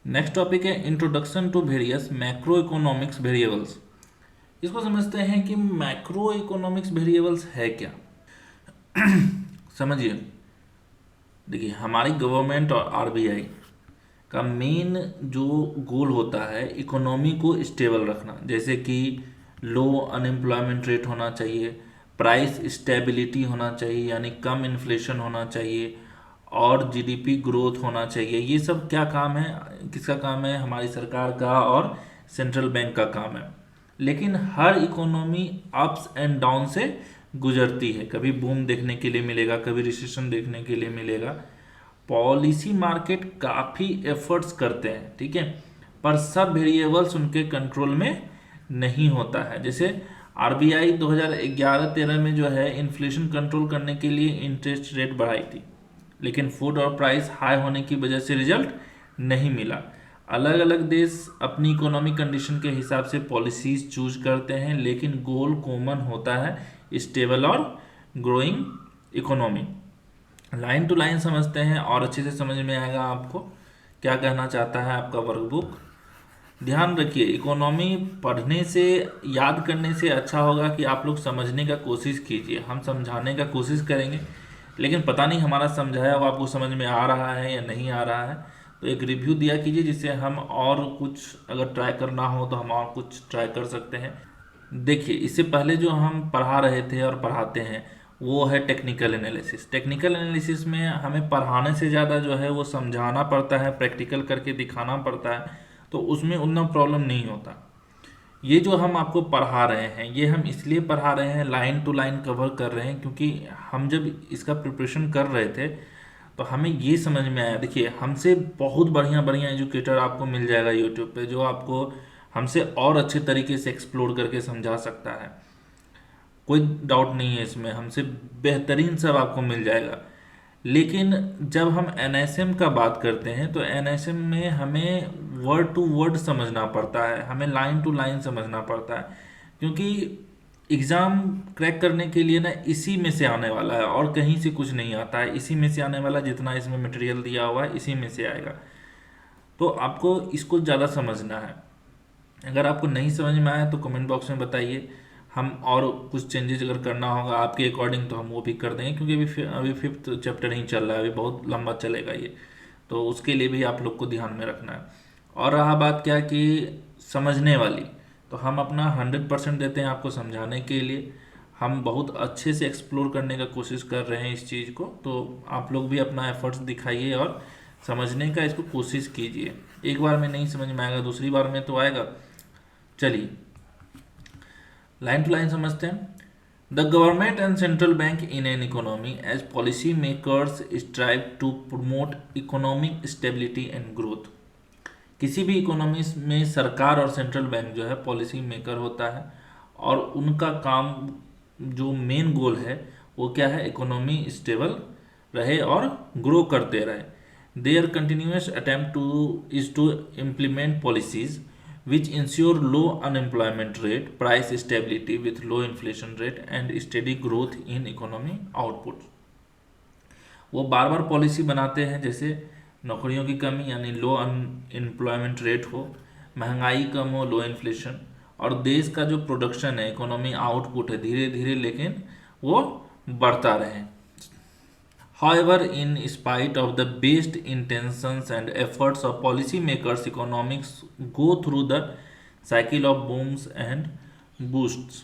नेक्स्ट टॉपिक है introduction to various macro economics variables. इसको समझते हैं कि मैक्रो इकोनॉमिक्स वेरिएबल्स है क्या। समझिए, देखिए हमारी गवर्नमेंट और आरबीआई का मेन जो गोल होता है इकोनॉमी को स्टेबल रखना, जैसे कि लो अनएम्प्लॉयमेंट रेट होना चाहिए, प्राइस स्टेबिलिटी होना चाहिए यानी कम इन्फ्लेशन होना चाहिए, और जीडीपी ग्रोथ होना चाहिए। ये सब क्या काम है, किसका काम है? हमारी सरकार का और सेंट्रल बैंक का काम है। लेकिन हर इकोनॉमी अप्स एंड डाउन से गुजरती है, कभी बूम देखने के लिए मिलेगा, कभी रिसेशन देखने के लिए मिलेगा। पॉलिसी मार्केट काफ़ी एफर्ट्स करते हैं, ठीक है, पर सब वेरिएबल्स उनके कंट्रोल में नहीं होता है। जैसे आरबीआई 2011-13 में जो है इन्फ्लेशन कंट्रोल करने के लिए इंटरेस्ट रेट बढ़ाई थी, लेकिन फूड और प्राइस हाई होने की वजह से रिजल्ट नहीं मिला। अलग अलग देश अपनी इकोनॉमिक कंडीशन के हिसाब से पॉलिसीज चूज करते हैं, लेकिन गोल कॉमन होता है स्टेबल और growing economy. Line to line समझते हैं और अच्छे से समझ में आएगा आपको क्या कहना चाहता है आपका वर्कबुक। ध्यान रखिए, इकोनॉमी पढ़ने से याद करने से अच्छा होगा कि आप लोग समझने का कोशिश कीजिए। हम समझाने का कोशिश करेंगे, लेकिन पता नहीं हमारा समझाया हुआ आपको समझ में आ रहा है या नहीं आ रहा है, तो एक रिव्यू दिया कीजिए, जिससे हम और कुछ अगर ट्राई करना हो तो हम और कुछ ट्राई कर सकते हैं। देखिए, इससे पहले जो हम पढ़ा रहे थे और पढ़ाते हैं वो है टेक्निकल एनालिसिस। टेक्निकल एनालिसिस में हमें पढ़ाने से ज़्यादा जो है वो समझाना पड़ता है, प्रैक्टिकल करके दिखाना पड़ता है, तो उसमें उतना प्रॉब्लम नहीं होता। ये जो हम आपको पढ़ा रहे हैं ये हम इसलिए पढ़ा रहे हैं, लाइन टू लाइन कवर कर रहे हैं, क्योंकि हम जब इसका प्रिपरेशन कर रहे थे तो हमें ये समझ में आया। देखिए, हमसे बहुत बढ़िया बढ़िया एजुकेटर आपको मिल जाएगा यूट्यूब पे, जो आपको हमसे और अच्छे तरीके से एक्सप्लोर करके समझा सकता है, कोई डाउट नहीं है इसमें, हमसे बेहतरीन सब आपको मिल जाएगा। लेकिन जब हम एनएसएम का बात करते हैं तो एनएसएम में हमें वर्ड टू वर्ड समझना पड़ता है, हमें लाइन टू लाइन समझना पड़ता है, क्योंकि एग्ज़ाम क्रैक करने के लिए ना इसी में से आने वाला है और कहीं से कुछ नहीं आता है। इसी में से आने वाला, जितना इसमें मटेरियल दिया हुआ है इसी में से आएगा, तो आपको इसको ज़्यादा समझना है। अगर आपको नहीं समझ में आया तो कमेंट बॉक्स में बताइए, हम और कुछ चेंजेस अगर करना होगा आपके अकॉर्डिंग तो हम वो भी कर देंगे, क्योंकि अभी फिफ्थ चैप्टर ही चल रहा है, अभी बहुत लंबा चलेगा ये, तो उसके लिए भी आप लोग को ध्यान में रखना है। और रहा बात क्या कि समझने वाली, तो हम अपना 100% देते हैं आपको समझाने के लिए, हम बहुत अच्छे से एक्सप्लोर करने का कोशिश कर रहे हैं इस चीज़ को, तो आप लोग भी अपना एफर्ट्स दिखाइए और समझने का इसको कोशिश कीजिए। एक बार में नहीं समझ में आएगा, दूसरी बार में तो आएगा। चलिए लाइन टू लाइन समझते हैं। The government and central bank in an economy as policy makers strive to promote economic stability and growth. किसी भी इकोनॉमी में सरकार और सेंट्रल बैंक जो है पॉलिसी मेकर होता है, और उनका काम जो मेन गोल है वो क्या है, इकोनॉमी स्टेबल रहे और ग्रो करते रहे। Their continuous attempt to is to implement policies which ensure low unemployment rate, price stability with low inflation rate and steady growth in economy output। वो बार बार पॉलिसी बनाते हैं, जैसे नौकरियों की कमी यानी लो अनएम्प्लॉयमेंट रेट हो, महंगाई कम हो, लो इन्फ्लेशन, और देश का जो प्रोडक्शन है, इकोनॉमी आउटपुट है, धीरे धीरे लेकिन वो बढ़ता रहे। However, in spite of the best intentions and efforts of policymakers, economics go through the cycle of booms and boosts।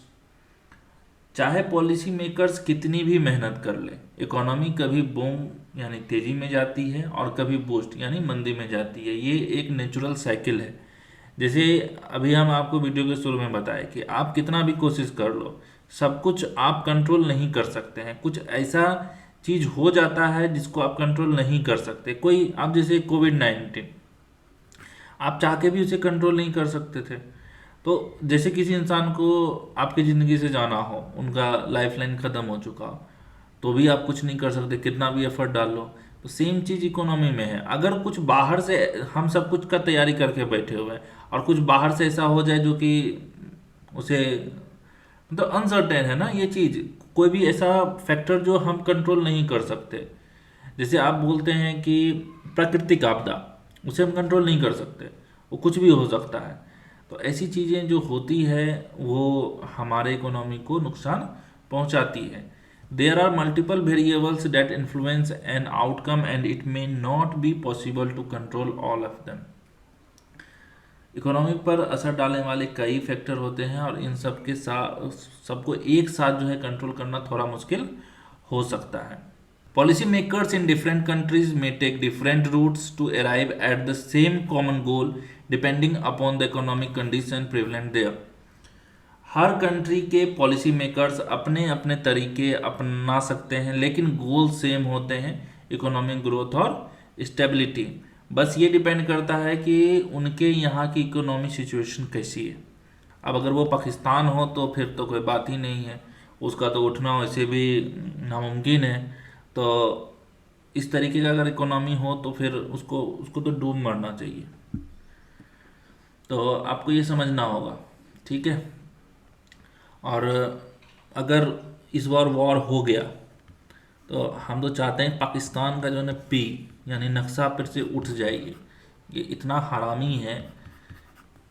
चाहे पॉलिसी मेकर्स कितनी भी मेहनत कर ले, इकोनॉमी कभी बूम यानी तेजी में जाती है और कभी बूस्ट यानी मंदी में जाती है। ये एक नेचुरल साइकिल है। जैसे अभी हम आपको वीडियो के शुरू में बताए कि आप कितना भी कोशिश कर लो, सब कुछ आप कंट्रोल नहीं कर सकते हैं। कुछ ऐसा चीज़ हो जाता है जिसको आप कंट्रोल नहीं कर सकते। कोई आप जैसे कोविड-19, आप चाह के भी उसे कंट्रोल नहीं कर सकते थे। तो जैसे किसी इंसान को आपकी ज़िंदगी से जाना हो, उनका लाइफलाइन ख़त्म हो चुका हो, तो भी आप कुछ नहीं कर सकते, कितना भी एफर्ट डाल लो। तो सेम चीज़ इकोनॉमी में है। अगर कुछ बाहर से, हम सब कुछ का तैयारी करके बैठे हुए हैं और कुछ बाहर से ऐसा हो जाए जो कि उसे मतलब अनसर्टेन है ना ये चीज़, कोई भी ऐसा फैक्टर जो हम कंट्रोल नहीं कर सकते। जैसे आप बोलते हैं कि प्राकृतिक आपदा, उसे हम कंट्रोल नहीं कर सकते, वो कुछ भी हो सकता है। तो ऐसी चीज़ें जो होती है वो हमारे इकोनॉमी को नुकसान पहुंचाती है। There are multiple variables that influence an outcome and it may not be possible to control all of them. Economy पर असर डालने वाले कई फैक्टर होते हैं और इन सब के साथ सबको एक साथ जो है कंट्रोल करना थोड़ा मुश्किल हो सकता है। Policy makers in different countries में take different routes to arrive at the same common goal depending upon the economic condition prevalent there. हर कंट्री के पॉलिसी मेकर्स अपने अपने तरीके अपना सकते हैं, लेकिन गोल सेम होते हैं, इकोनॉमिक ग्रोथ और स्टेबिलिटी। बस ये डिपेंड करता है कि उनके यहाँ की इकोनॉमिक सिचुएशन कैसी है। अब अगर वो पाकिस्तान हो तो फिर तो कोई बात ही नहीं है, उसका तो उठना वैसे भी नामुमकिन है। तो इस तरीके का अगर इकोनॉमी हो तो फिर उसको उसको तो डूब मरना चाहिए। तो आपको ये समझना होगा, ठीक है। और अगर इस बार वॉर हो गया तो हम तो चाहते हैं पाकिस्तान का जो है ना पी यानी नक्शा फिर से उठ जाइए। ये इतना हरामी है,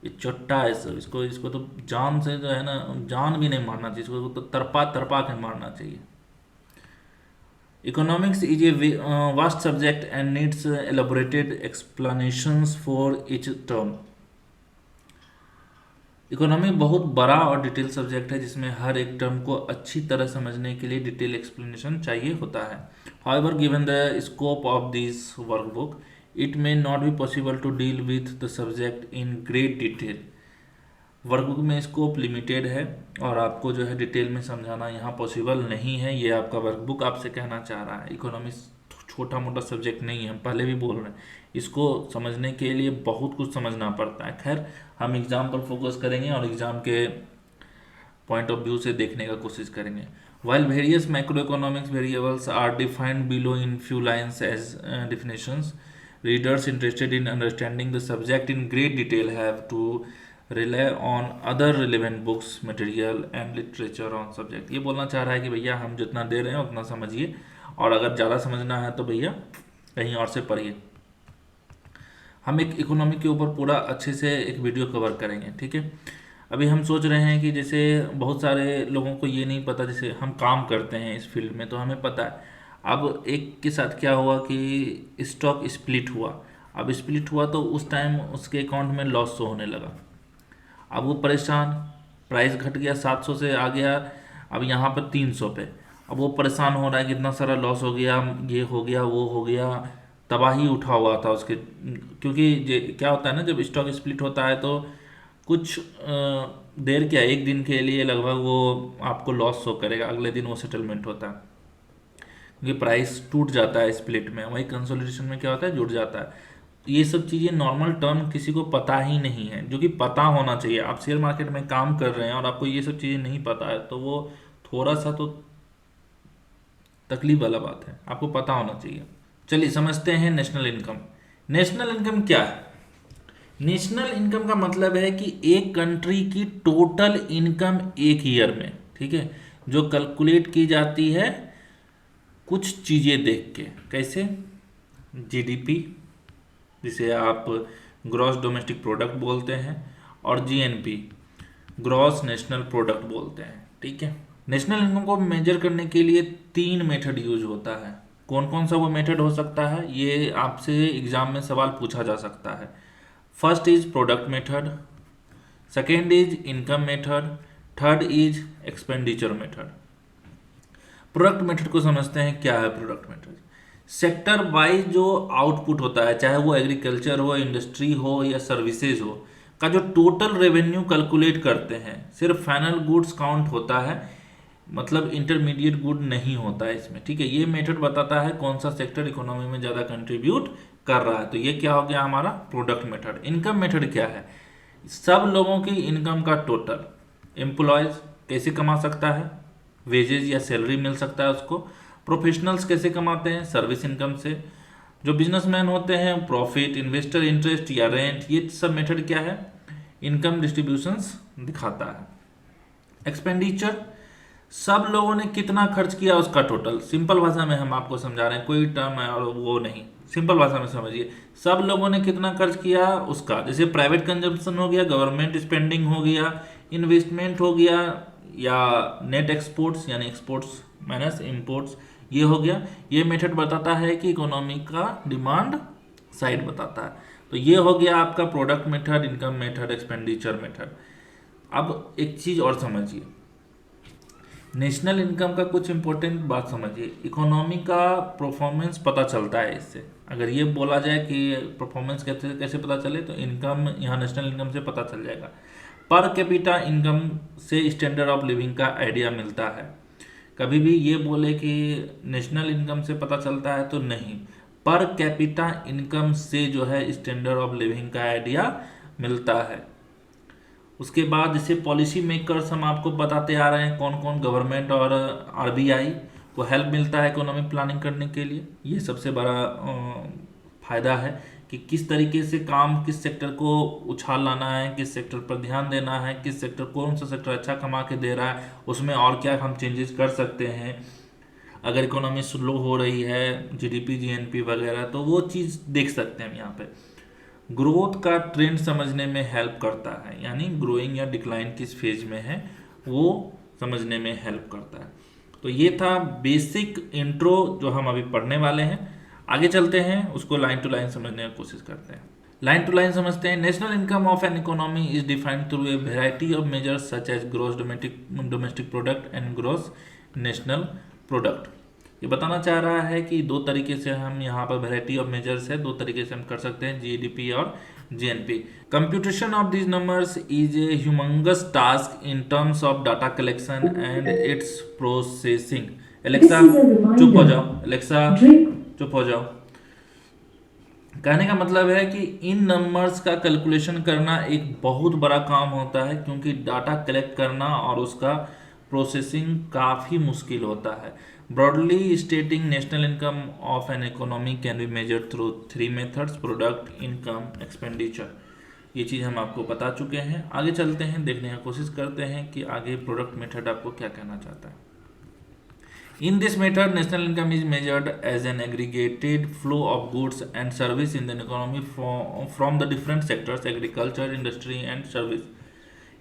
ये चट्टा है सब, इसको इसको तो जान से जो है ना जान भी नहीं मारना चाहिए, इसको तो तरपा तरपा के मारना चाहिए। Economics is a vast subject and needs elaborated explanations for each term. Economy बहुत बड़ा और डिटेल सब्जेक्ट है जिसमें हर एक टर्म को अच्छी तरह समझने के लिए डिटेल एक्सप्लेनेशन चाहिए होता है। However given the scope of this workbook it may not be possible to deal with the subject in great detail. Workbook में स्कोप लिमिटेड है और आपको जो है डिटेल में समझाना यहाँ पॉसिबल नहीं है, ये आपका वर्कबुक आपसे कहना चाह रहा है। इकोनॉमिक्स छोटा मोटा सब्जेक्ट नहीं है, हम पहले भी बोल रहे हैं, इसको समझने के लिए बहुत कुछ समझना पड़ता है। खैर हम एग्ज़ाम पर फोकस करेंगे और एग्ज़ाम के पॉइंट ऑफ व्यू से देखने का कोशिश करेंगे। While various macroeconomics variables are defined below in few lines as definitions, readers interested in understanding the subject in great detail have to rely on other relevant books, material and literature on subject। ये बोलना चाह रहा है कि भैया हम जितना दे रहे हैं उतना समझिए, और अगर ज़्यादा समझना है तो भैया कहीं और से पढ़िए। हम एक इकोनॉमी के ऊपर पूरा अच्छे से एक वीडियो कवर करेंगे, ठीक है। अभी हम सोच रहे हैं कि जैसे बहुत सारे लोगों को ये नहीं पता, जैसे हम काम करते हैं इस फील्ड में तो हमें पता है। अब एक के साथ क्या हुआ कि स्टॉक स्प्लिट हुआ, अब स्प्लिट हुआ तो उस टाइम उसके अकाउंट में लॉस शो होने लगा। अब वो परेशान, प्राइस घट गया 700 से आ गया अब यहाँ पर 300 पे। अब वो परेशान हो रहा है कि इतना सारा लॉस हो गया, ये हो गया वो हो गया, तबाही उठा हुआ था उसके। क्योंकि क्या होता है ना, जब स्टॉक स्प्लिट होता है तो कुछ देर क्या एक दिन के लिए लगभग वो आपको लॉस शो करेगा, अगले दिन वो सेटलमेंट होता है क्योंकि प्राइस टूट जाता है स्प्लिट में। वही कंसोलिडेशन में क्या होता है, जुड़ जाता है। ये सब चीज़ें नॉर्मल टर्म किसी को पता ही नहीं है, जो कि पता होना चाहिए। आप शेयर मार्केट में काम कर रहे हैं और आपको ये सब चीज़ें नहीं पता है तो वो थोड़ा सा तो तकलीफ वाला बात है, आपको पता होना चाहिए। चलिए समझते हैं नेशनल इनकम। नेशनल इनकम क्या है? नेशनल इनकम का मतलब है कि एक कंट्री की टोटल इनकम एक ईयर में, ठीक है, जो कैलकुलेट की जाती है कुछ चीज़ें देख के। कैसे? जीडीपी, जिसे आप ग्रॉस डोमेस्टिक प्रोडक्ट बोलते हैं, और जीएनपी, ग्रॉस नेशनल प्रोडक्ट बोलते हैं, ठीक है। नेशनल इनकम को मेजर करने के लिए 3 मेथड यूज होता है। कौन कौन सा वो मेथड हो सकता है, ये आपसे एग्जाम में सवाल पूछा जा सकता है। First is product method, second is income method, third is expenditure method. Product method को समझते हैं। क्या है प्रोडक्ट मेथड? सेक्टर वाइज जो आउटपुट होता है, चाहे वो एग्रीकल्चर हो, इंडस्ट्री हो या सर्विसेज हो, का जो टोटल रेवेन्यू कैलकुलेट करते हैं। सिर्फ फाइनल गुड्स काउंट होता है, मतलब इंटरमीडिएट गुड नहीं होता है इसमें, ठीक है। ये मेथड बताता है कौन सा सेक्टर इकोनॉमी में ज़्यादा कंट्रीब्यूट कर रहा है। तो ये क्या हो गया हमारा प्रोडक्ट मेथड। इनकम मेथड क्या है? सब लोगों की इनकम का टोटल। एम्प्लॉयज कैसे कमा सकता है, वेजेज या सैलरी मिल सकता है उसको। प्रोफेशनल्स कैसे कमाते हैं, सर्विस इनकम से। जो बिजनेसमैन होते हैं प्रॉफिट, इन्वेस्टर इंटरेस्ट या रेंट। ये सब मेथड क्या है, इनकम डिस्ट्रीब्यूशंस दिखाता है। एक्सपेंडिचर सब लोगों ने कितना खर्च किया उसका टोटल। सिंपल भाषा में हम आपको समझा रहे हैं, कोई टर्म है और वो नहीं, सिंपल भाषा में समझिए। सब लोगों ने कितना खर्च किया उसका, जैसे प्राइवेट कंजम्पशन हो गया, गवर्नमेंट स्पेंडिंग हो गया, इन्वेस्टमेंट हो गया, या नेट एक्सपोर्ट्स यानी एक्सपोर्ट्स माइनस इंपोर्ट्स, ये हो गया। ये मेथड बताता है कि इकोनॉमी का डिमांड साइड बताता है। तो ये हो गया आपका product method, income method, expenditure method. अब एक चीज और समझिए, नेशनल इनकम का कुछ इंपॉर्टेंट बात समझिए। इकोनॉमी का परफॉर्मेंस पता चलता है इससे। अगर ये बोला जाए कि परफॉर्मेंस कैसे कैसे पता चले, तो इनकम यहाँ नेशनल इनकम से पता चल जाएगा। पर कैपिटा इनकम से स्टैंडर्ड ऑफ लिविंग का आइडिया मिलता है। कभी भी ये बोले कि नेशनल इनकम से पता चलता है, तो नहीं, पर कैपिटा इनकम से जो है स्टैंडर्ड ऑफ लिविंग का आइडिया मिलता है। उसके बाद जैसे पॉलिसी मेकर्स हम आपको बताते आ रहे हैं, कौन कौन, गवर्नमेंट और आरबीआई को हेल्प मिलता है इकोनॉमिक प्लानिंग करने के लिए। ये सबसे बड़ा फायदा है कि किस तरीके से काम, किस सेक्टर को उछाल लाना है, किस सेक्टर पर ध्यान देना है, किस सेक्टर, कौन सा सेक्टर अच्छा कमा के दे रहा है, उसमें और क्या हम चेंजेस कर सकते हैं। अगर इकोनॉमी स्लो हो रही है, जीडीपी जीएनपी वगैरह, तो वो चीज़ देख सकते हैं हम यहाँ पे। ग्रोथ का ट्रेंड समझने में हेल्प करता है, यानी ग्रोइंग या डिक्लाइन किस फेज में है वो समझने में हेल्प करता है। तो ये था बेसिक इंट्रो जो हम अभी पढ़ने वाले हैं। आगे चलते हैं, उसको लाइन टू लाइन समझने की कोशिश करते हैं। लाइन टू लाइन समझते हैं। National income of an economy is defined through a variety of measures such as gross domestic product and gross national product. ये बताना चाह रहा है कि दो तरीके से हम यहाँ पर वैरायटी ऑफ मेजर्स है, दो तरीके से हम कर सकते हैं, जीडीपी और GNP. Computation of these numbers is a humongous task in terms of data collection and it's processing. Alexa चुप हो जाओ, एलेक्सा चुप हो जाओ। कहने का मतलब है कि इन नंबर्स का कैलकुलेशन करना एक बहुत बड़ा काम होता है, क्योंकि डाटा कलेक्ट करना और उसका प्रोसेसिंग काफ़ी मुश्किल होता है। Broadly स्टेटिंग, national income of an economy can be measured through three methods: product, income, expenditure. ये चीज़ हम आपको बता चुके हैं। आगे चलते हैं, देखने की कोशिश करते हैं कि आगे प्रोडक्ट मेथड आपको क्या कहना चाहता है। In this method, national income is measured as an aggregated flow of goods and service in the economy from the different sectors: agriculture, industry and service.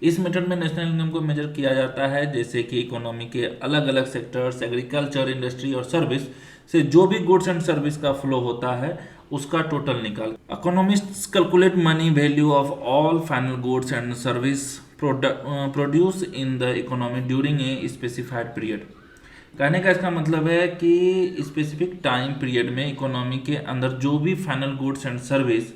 इस मेथड में नेशनल इनकम को measure किया जाता है जैसे कि इकोनॉमी के अलग अलग सेक्टर्स, एग्रीकल्चर, इंडस्ट्री और सर्विस से जो भी गुड्स एंड सर्विस का फ्लो होता है उसका टोटल निकाल। Economists calculate money value of all final goods and service produce in the economy during a specified period. कहने का इसका मतलब है कि स्पेसिफिक टाइम पीरियड में इकोनॉमी के अंदर जो भी final goods and service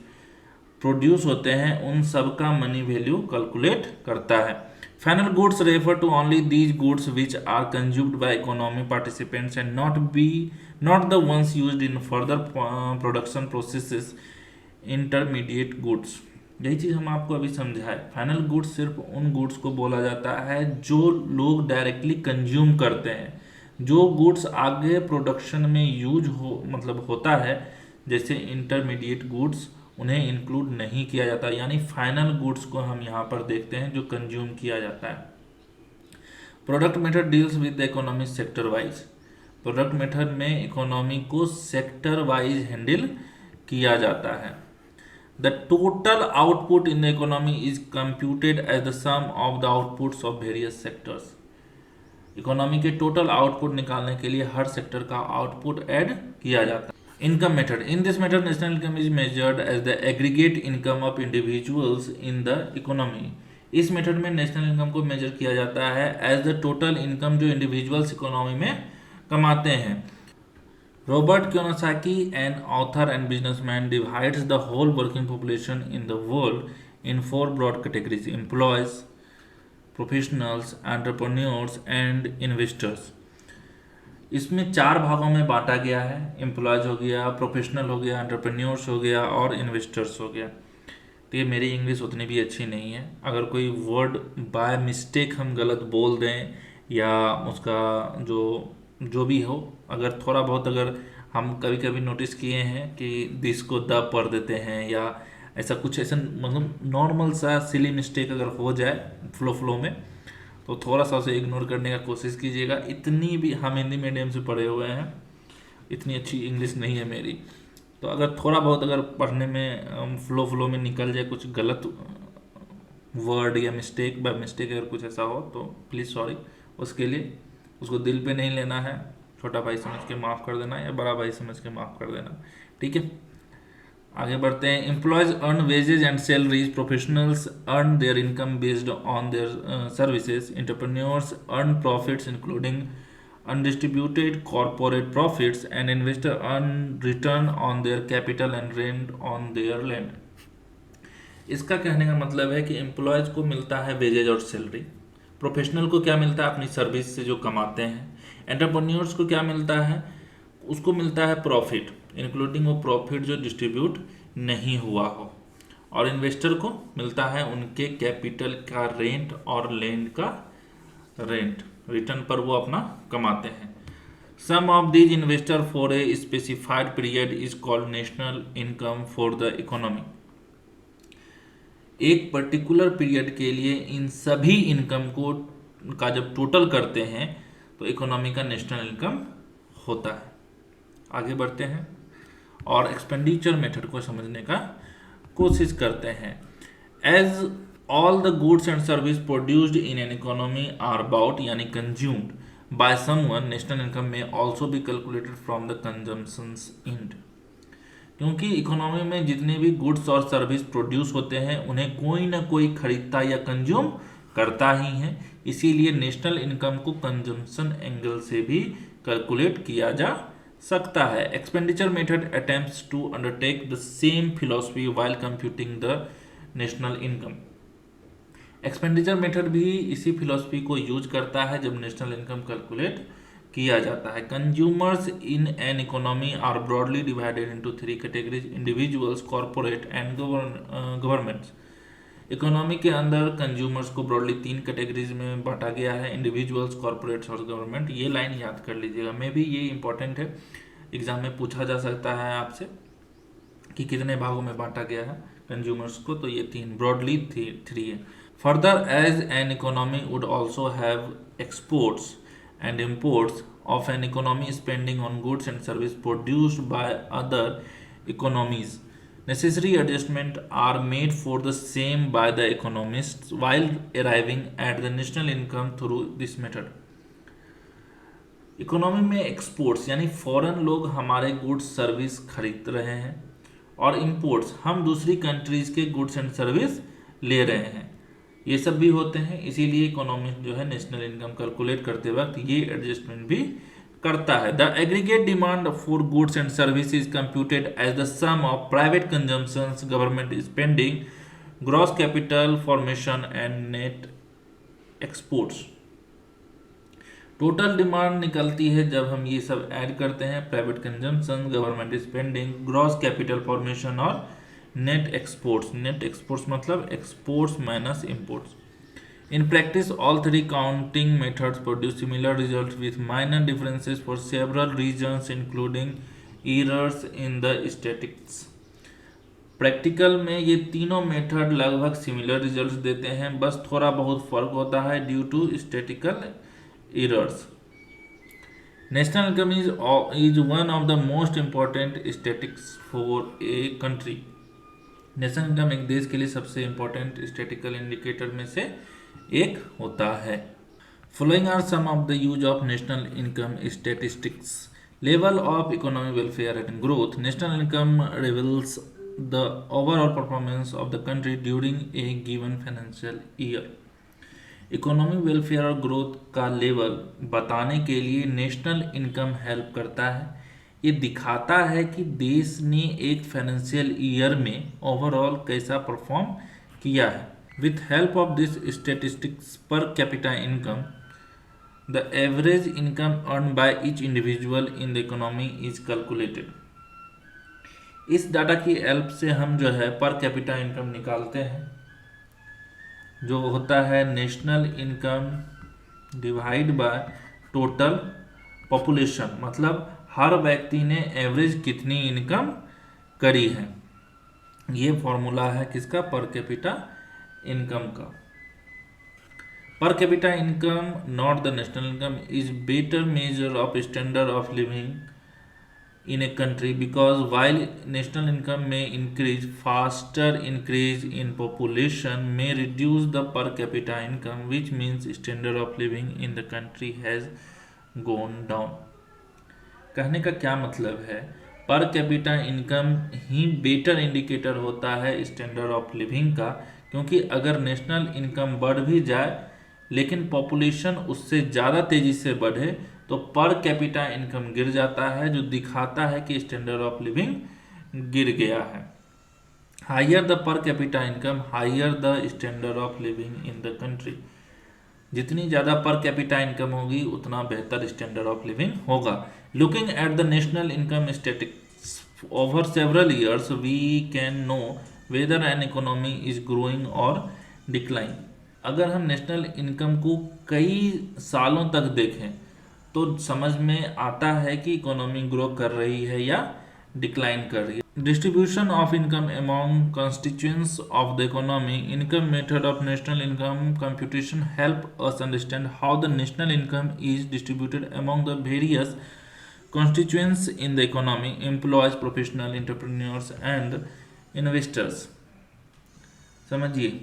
produce होते हैं उन सब का मनी वैल्यू कैलकुलेट करता है। Final goods refer to only these goods which are consumed by economy participants and not the ones used in further production processes, intermediate goods. यही चीज़ हम आपको अभी समझाए। फाइनल गुड्स सिर्फ उन गुड्स को बोला जाता है जो लोग डायरेक्टली कंज्यूम करते हैं। जो गुड्स आगे प्रोडक्शन में यूज हो मतलब होता है, जैसे इंटरमीडिएट गुड्स, उन्हें इंक्लूड नहीं किया जाता। यानी फाइनल गुड्स को हम यहाँ पर देखते हैं जो कंज्यूम किया जाता है। Product method deals with the economy sector wise. Product method में इकोनॉमी को सेक्टर वाइज हैंडल किया जाता है। The total output in the economy is computed as the sum of the outputs of various sectors. Economy के total output निकालने के लिए हर सेक्टर का आउटपुट ऐड किया जाता है। Income method, in this method national income is measured as the aggregate income of individuals in the economy. इस मेथड में नेशनल इनकम को मेजर किया जाता है एज द टोटल इनकम जो इंडिविजुअल्स इकोनॉमी में कमाते हैं। Robert Kiyosaki, an author and businessman, divides the whole working population in the world in 4 broad categories: employees, professionals, entrepreneurs and investors. इसमें 4 भागों में बांटा गया है। एम्प्लॉयज हो गया, प्रोफेशनल हो गया, एंटरप्रेन्योर्स हो गया और इन्वेस्टर्स हो गया। तो ये मेरी इंग्लिश उतनी भी अच्छी नहीं है, अगर कोई वर्ड बाय मिस्टेक हम गलत बोल दें या उसका जो भी हो, अगर थोड़ा बहुत, अगर हम कभी कभी नोटिस किए हैं कि दिस को द पढ़ देते हैं या ऐसा कुछ, ऐसा मतलब नॉर्मल सा सिली मिस्टेक अगर हो जाए फ्लो में, तो थोड़ा सा उसे इग्नोर करने का कोशिश कीजिएगा। इतनी भी हम हिंदी मीडियम से पढ़े हुए हैं, इतनी अच्छी इंग्लिश नहीं है मेरी, तो अगर थोड़ा बहुत अगर पढ़ने में फ्लो में निकल जाए कुछ गलत वर्ड या मिस्टेक बाय मिस्टेक अगर कुछ ऐसा हो तो प्लीज़ सॉरी। उसके लिए उसको दिल पे नहीं लेना है, छोटा भाई समझ के माफ़ कर देना या बड़ा भाई समझ के माफ़ कर देना, ठीक है। आगे बढ़ते हैं। Employees earn wages and salaries, professionals earn their income based on their services, entrepreneurs earn profits including undistributed corporate profits, and investor earn return on their capital and rent on their land. इसका कहने का मतलब है कि employees को मिलता है wages और सैलरी, प्रोफेशनल को क्या मिलता है अपनी सर्विस से जो कमाते हैं, एंटरप्रेन्योर्स को क्या मिलता है, उसको मिलता है प्रॉफिट इंक्लूडिंग वो प्रॉफिट जो डिस्ट्रीब्यूट नहीं हुआ हो, और इन्वेस्टर को मिलता है उनके कैपिटल का रेंट और लैंड का रेंट, रिटर्न पर वो अपना कमाते हैं। Some of these investor for a specified period is called national income for the economy. एक पर्टिकुलर पीरियड के लिए इन सभी इनकम को का जब टोटल करते हैं तो इकोनॉमी का नेशनल इनकम होता है। आगे बढ़ते हैं और एक्सपेंडिचर मेथड को समझने का कोशिश करते हैं। As all the goods and service produced in an economy are bought यानी consumed by someone, national income में also be calculated from the consumptions and. क्योंकि इकोनॉमी में जितने भी गुड्स और सर्विस प्रोड्यूस होते हैं उन्हें कोई ना कोई खरीदता या कंज्यूम करता ही है, इसीलिए नेशनल इनकम को कंजम्पशन एंगल से भी कैलकुलेट किया जा सकता है। Expenditure method attempts to undertake the same philosophy while computing the national income. Expenditure method भी इसी फिलॉसफी को यूज करता है जब नेशनल इनकम कैलकुलेट किया जाता है। Consumers in an economy are broadly divided into 3 categories, individuals, corporate and governments. Economy के अंदर कंज्यूमर्स को ब्रॉडली 3 कैटेगरीज में बांटा गया है, इंडिविजुअल्स, कॉर्पोरेट्स और गवर्नमेंट। ये लाइन याद कर लीजिएगा, मे भी ये इंपॉर्टेंट है, एग्जाम में पूछा जा सकता है आपसे कि कितने भागों में बांटा गया है कंज्यूमर्स को, तो ये 3 ब्रॉडली 3 है। Further as an economy would also have exports and imports of an economy spending on goods and service produced by other economies. Necessary adjustments are made for the same by the economists while arriving at the national income through this method. Economy में exports यानी foreign लोग हमारे goods service खरीद रहे हैं, और imports हम दूसरी कंट्रीज के गुड्स एंड सर्विस ले रहे हैं, ये सब भी होते हैं। इसीलिए इकोनॉमिस्ट जो है नेशनल इनकम कैलकुलेट करते वक्त ये एडजस्टमेंट भी करता है। The aggregate demand for goods and service is computed as the sum of private consumptions, government spending, gross capital formation and net exports. Total demand निकलती है जब हम ये सब ऐड करते हैं, private consumption, government spending, gross capital formation और net exports. Net exports मतलब exports minus imports. In practice all 3 counting methods produce similar result with minor differences for several reasons including errors in the statistics. Practical में ये तीनों method लगभग similar results देते हैं, बस थोड़ा बहुत फर्क होता है due to statistical errors. National income is one of the most important statistics for a country. National income एक देश के लिए सबसे इंपॉर्टेंट स्टैटिस्टिकल इंडिकेटर में से एक होता है। Following are some of the use of national income statistics. Level of economic welfare and growth. National income reveals the overall performance of the country during a given financial year. Economic welfare और growth का level बताने के लिए national income help करता है। ये दिखाता है कि देश ने एक फाइनेंशियल ईयर में ओवरऑल कैसा परफॉर्म किया है। With help of this statistics पर capita income, the average income earn by each individual in the economy is calculated. इस डाटा की हेल्प से हम जो है पर कैपिटा इनकम निकालते हैं, जो होता है national income divide by total population, मतलब हर व्यक्ति ने एवरेज कितनी इनकम करी है। ये फॉर्मूला है किसका, पर कैपिटा इनकम का। Per capita income, not the national income, is better measure of standard of living in a country, because while national income may increase, faster increase in population may reduce the per capita income, which means standard of living in the country has gone down. कहने का क्या मतलब है, पर capita income ही better indicator होता है standard of living का, क्योंकि अगर नेशनल इनकम बढ़ भी जाए लेकिन पॉपुलेशन उससे ज़्यादा तेज़ी से बढ़े तो पर कैपिटा इनकम गिर जाता है, जो दिखाता है कि स्टैंडर्ड ऑफ लिविंग गिर गया है। Higher the per capita income, higher the standard of living in the country. जितनी ज़्यादा पर कैपिटा इनकम होगी उतना बेहतर स्टैंडर्ड ऑफ लिविंग होगा। Looking at the national income statistics over several years, we can know whether an economy is growing और decline. अगर हम national income को कई सालों तक देखें तो समझ में आता है कि इकोनॉमी ग्रो कर रही है या डिक्लाइन कर रही है। Distribution of income among constituents of the economy, income method of national income computation help us understand how the national income is distributed among the various constituents in the economy, employees, professional, entrepreneurs and investors। समझिए,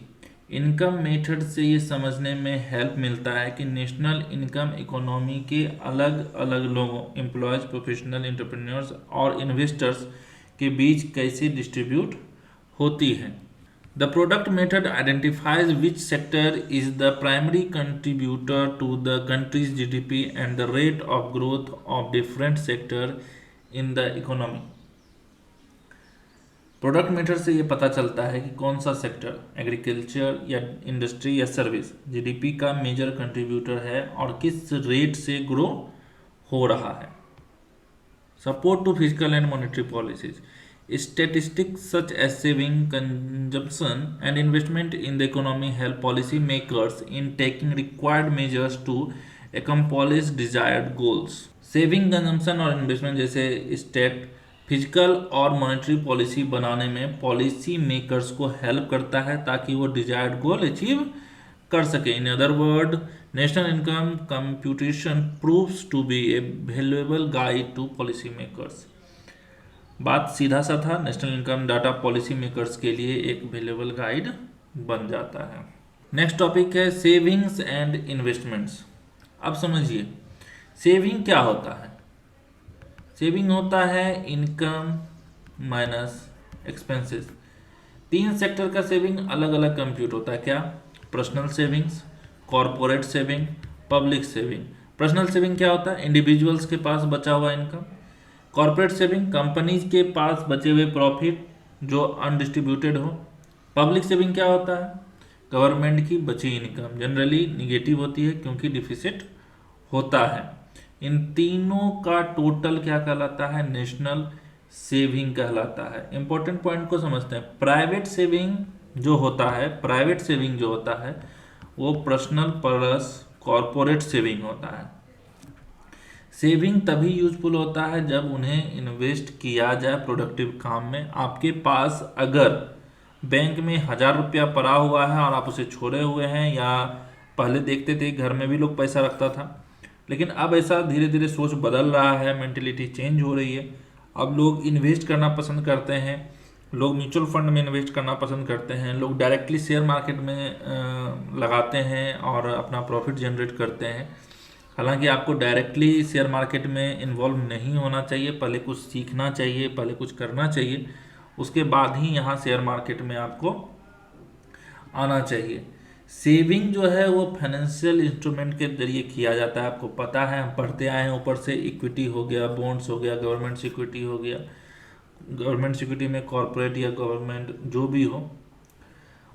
income method से ये समझने में help मिलता है कि national income economy के अलग अलग लोगों, एम्प्लॉयज, प्रोफेशनल, एंटरप्रेन्योर्स और इन्वेस्टर्स के बीच कैसे डिस्ट्रीब्यूट होती है। The product method identifies which sector is the primary contributor to the country's GDP and the rate of growth of different sector in the economy। Product method से ये पता चलता है कि कौन सा सेक्टर, एग्रीकल्चर या इंडस्ट्री या सर्विस, जीडीपी का मेजर कंट्रीब्यूटर है और किस रेट से ग्रो हो रहा है। Support to physical and monetary policies, statistics such as saving, consumption and investment in the economy help policy makers in taking required measures to accomplish desired goals। Saving, consumption और investment जैसे state physical और monetary policy बनाने में policy makers को help करता है ताकि वो डिजायर्ड गोल अचीव कर सके। In other word, national income computation proves to be a valuable guide to policy makers. बात सीधा सा था, national income data policy makers के लिए एक वैल्यूएबल गाइड बन जाता है। नेक्स्ट टॉपिक है सेविंग्स एंड इन्वेस्टमेंट्स। अब समझिए, सेविंग क्या होता है। सेविंग होता है इनकम माइनस एक्सपेंसेस। तीन सेक्टर का सेविंग अलग अलग कंप्यूट होता है। क्या? Personal savings, corporate saving, public saving. Personal saving क्या होता है? इंडिविजुअल्स के पास बचा हुआ इनकम। कॉर्पोरेट सेविंग, कंपनीज के पास बचे हुए प्रॉफिट जो अनडिस्ट्रीब्यूटेड हो। पब्लिक सेविंग क्या होता है? गवर्नमेंट की बची इनकम, जनरली निगेटिव होती है क्योंकि डिफिसिट होता है। इन तीनों का टोटल क्या कहलाता है? नेशनल सेविंग कहलाता है। इंपॉर्टेंट पॉइंट को समझते हैं। प्राइवेट सेविंग जो होता है वो पर्सनल प्लस कॉर्पोरेट सेविंग होता है। सेविंग तभी यूजफुल होता है जब उन्हें इन्वेस्ट किया जाए प्रोडक्टिव काम में। आपके पास अगर बैंक में 1000 रुपया पड़ा हुआ है और आप उसे छोड़े हुए हैं, या पहले देखते थे घर में भी लोग पैसा रखता था, लेकिन अब ऐसा धीरे धीरे सोच बदल रहा है, मेंटेलिटी चेंज हो रही है। अब लोग इन्वेस्ट करना पसंद करते हैं, लोग म्यूचुअल फंड में इन्वेस्ट करना पसंद करते हैं, लोग डायरेक्टली शेयर मार्केट में लगाते हैं और अपना प्रॉफिट जनरेट करते हैं। हालांकि आपको डायरेक्टली शेयर मार्केट में इन्वॉल्व नहीं होना चाहिए, पहले कुछ सीखना चाहिए, पहले कुछ करना चाहिए, उसके बाद ही यहाँ शेयर मार्केट में आपको आना चाहिए। सेविंग जो है वो फाइनेंशियल इंस्ट्रूमेंट के जरिए किया जाता है। आपको पता है, हम पढ़ते आए हैं, ऊपर से इक्विटी हो गया, बॉन्ड्स हो गया, गवर्नमेंट सिक्योरिटी हो गया। गवर्नमेंट सिक्योरिटी में कॉर्पोरेट या गवर्नमेंट जो भी हो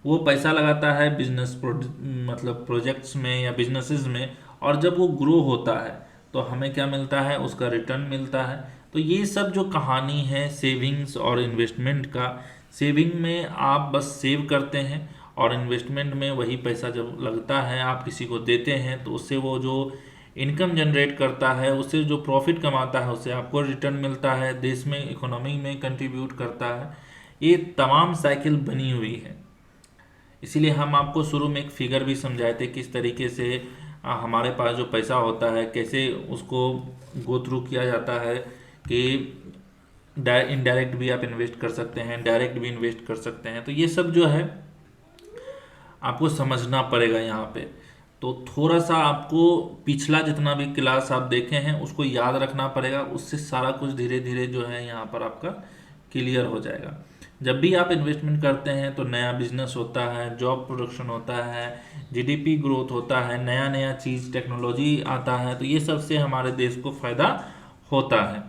वो पैसा लगाता है बिजनेस मतलब प्रोजेक्ट्स में या बिजनेसेस में, और जब वो ग्रो होता है तो हमें क्या मिलता है? उसका रिटर्न मिलता है। तो ये सब जो कहानी है सेविंग्स और इन्वेस्टमेंट का, सेविंग में आप बस सेव करते हैं और इन्वेस्टमेंट में वही पैसा जब लगता है आप किसी को देते हैं तो उससे वो जो इनकम जनरेट करता है, उससे जो प्रॉफिट कमाता है उससे आपको रिटर्न मिलता है, देश में इकोनॉमी में कंट्रीब्यूट करता है। ये तमाम साइकिल बनी हुई है। इसीलिए हम आपको शुरू में एक फिगर भी समझाए थे किस तरीके से हमारे पास जो पैसा होता है कैसे उसको गो थ्रू किया जाता है कि इनडायरेक्ट भी आप इन्वेस्ट कर सकते हैं, डायरेक्ट भी इन्वेस्ट कर सकते हैं। तो ये सब जो है आपको समझना पड़ेगा यहाँ पे। तो थोड़ा सा आपको पिछला जितना भी क्लास आप देखे हैं उसको याद रखना पड़ेगा, उससे सारा कुछ धीरे धीरे जो है यहाँ पर आपका क्लियर हो जाएगा। जब भी आप इन्वेस्टमेंट करते हैं तो नया बिजनेस होता है, जॉब प्रोडक्शन होता है, जीडीपी ग्रोथ होता है, नया नया चीज़ टेक्नोलॉजी आता है, तो ये सब से हमारे देश को फायदा होता है।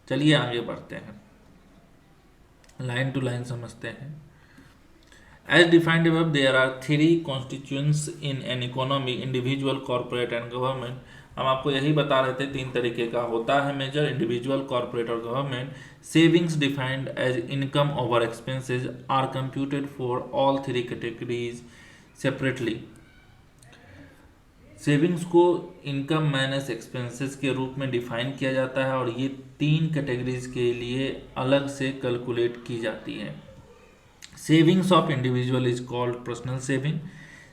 चलिए आगे बढ़ते हैं, लाइन टू लाइन समझते हैं। As defined above, there are three constituents in an economy: individual, corporate and government. हम आपको यही बता रहे थे, तीन तरीके का होता है मेजर: इंडिविजुअल, कॉर्पोरेट और government. Savings defined as income over expenses are computed for all three categories separately. Savings को इनकम माइनस एक्सपेंसेस के रूप में डिफाइन किया जाता है और ये तीन कैटेगरीज के लिए अलग से कैलकुलेट की जाती है। Savings of individual is called personal saving,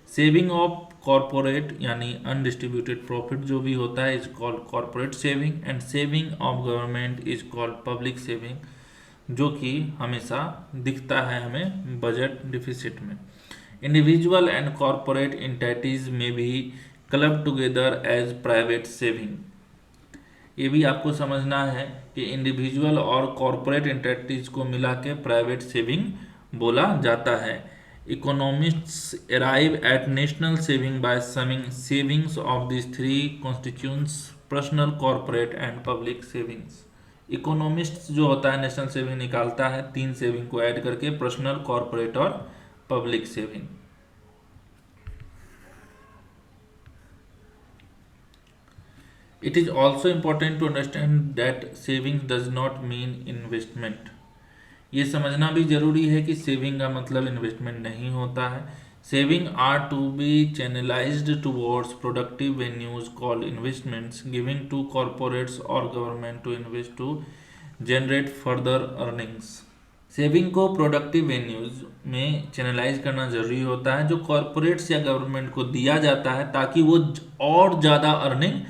saving of corporate यानी अनडिस्ट्रीब्यूटेड प्रॉफिट जो भी होता है is called corporate saving, and saving of government is called public saving जो कि हमेशा दिखता है हमें बजट डिफिसिट में। इंडिविजुअल एंड कॉर्पोरेट एंटिटीज में भी club together as private saving. ये भी आपको समझना है कि इंडिविजुअल और कॉर्पोरेट एंटिटीज को मिला के प्राइवेट सेविंग बोला जाता है। Economists arrive at national saving by summing savings of this three constituents: personal, corporate and public savings. Economists जो होता है नेशनल सेविंग निकालता है तीन सेविंग को ऐड करके: पर्सनल, कॉर्पोरेट और public saving. It is also important to understand that savings does not mean investment. ये समझना भी जरूरी है कि सेविंग का मतलब इन्वेस्टमेंट नहीं होता है। Saving are to be channelized towards productive avenues called investments, giving to corporates और government to invest to generate further earnings. Saving को प्रोडक्टिव वेन्यूज में चैनलाइज करना जरूरी होता है जो कॉर्पोरेट्स या गवर्नमेंट को दिया जाता है ताकि वो और ज़्यादा अर्निंग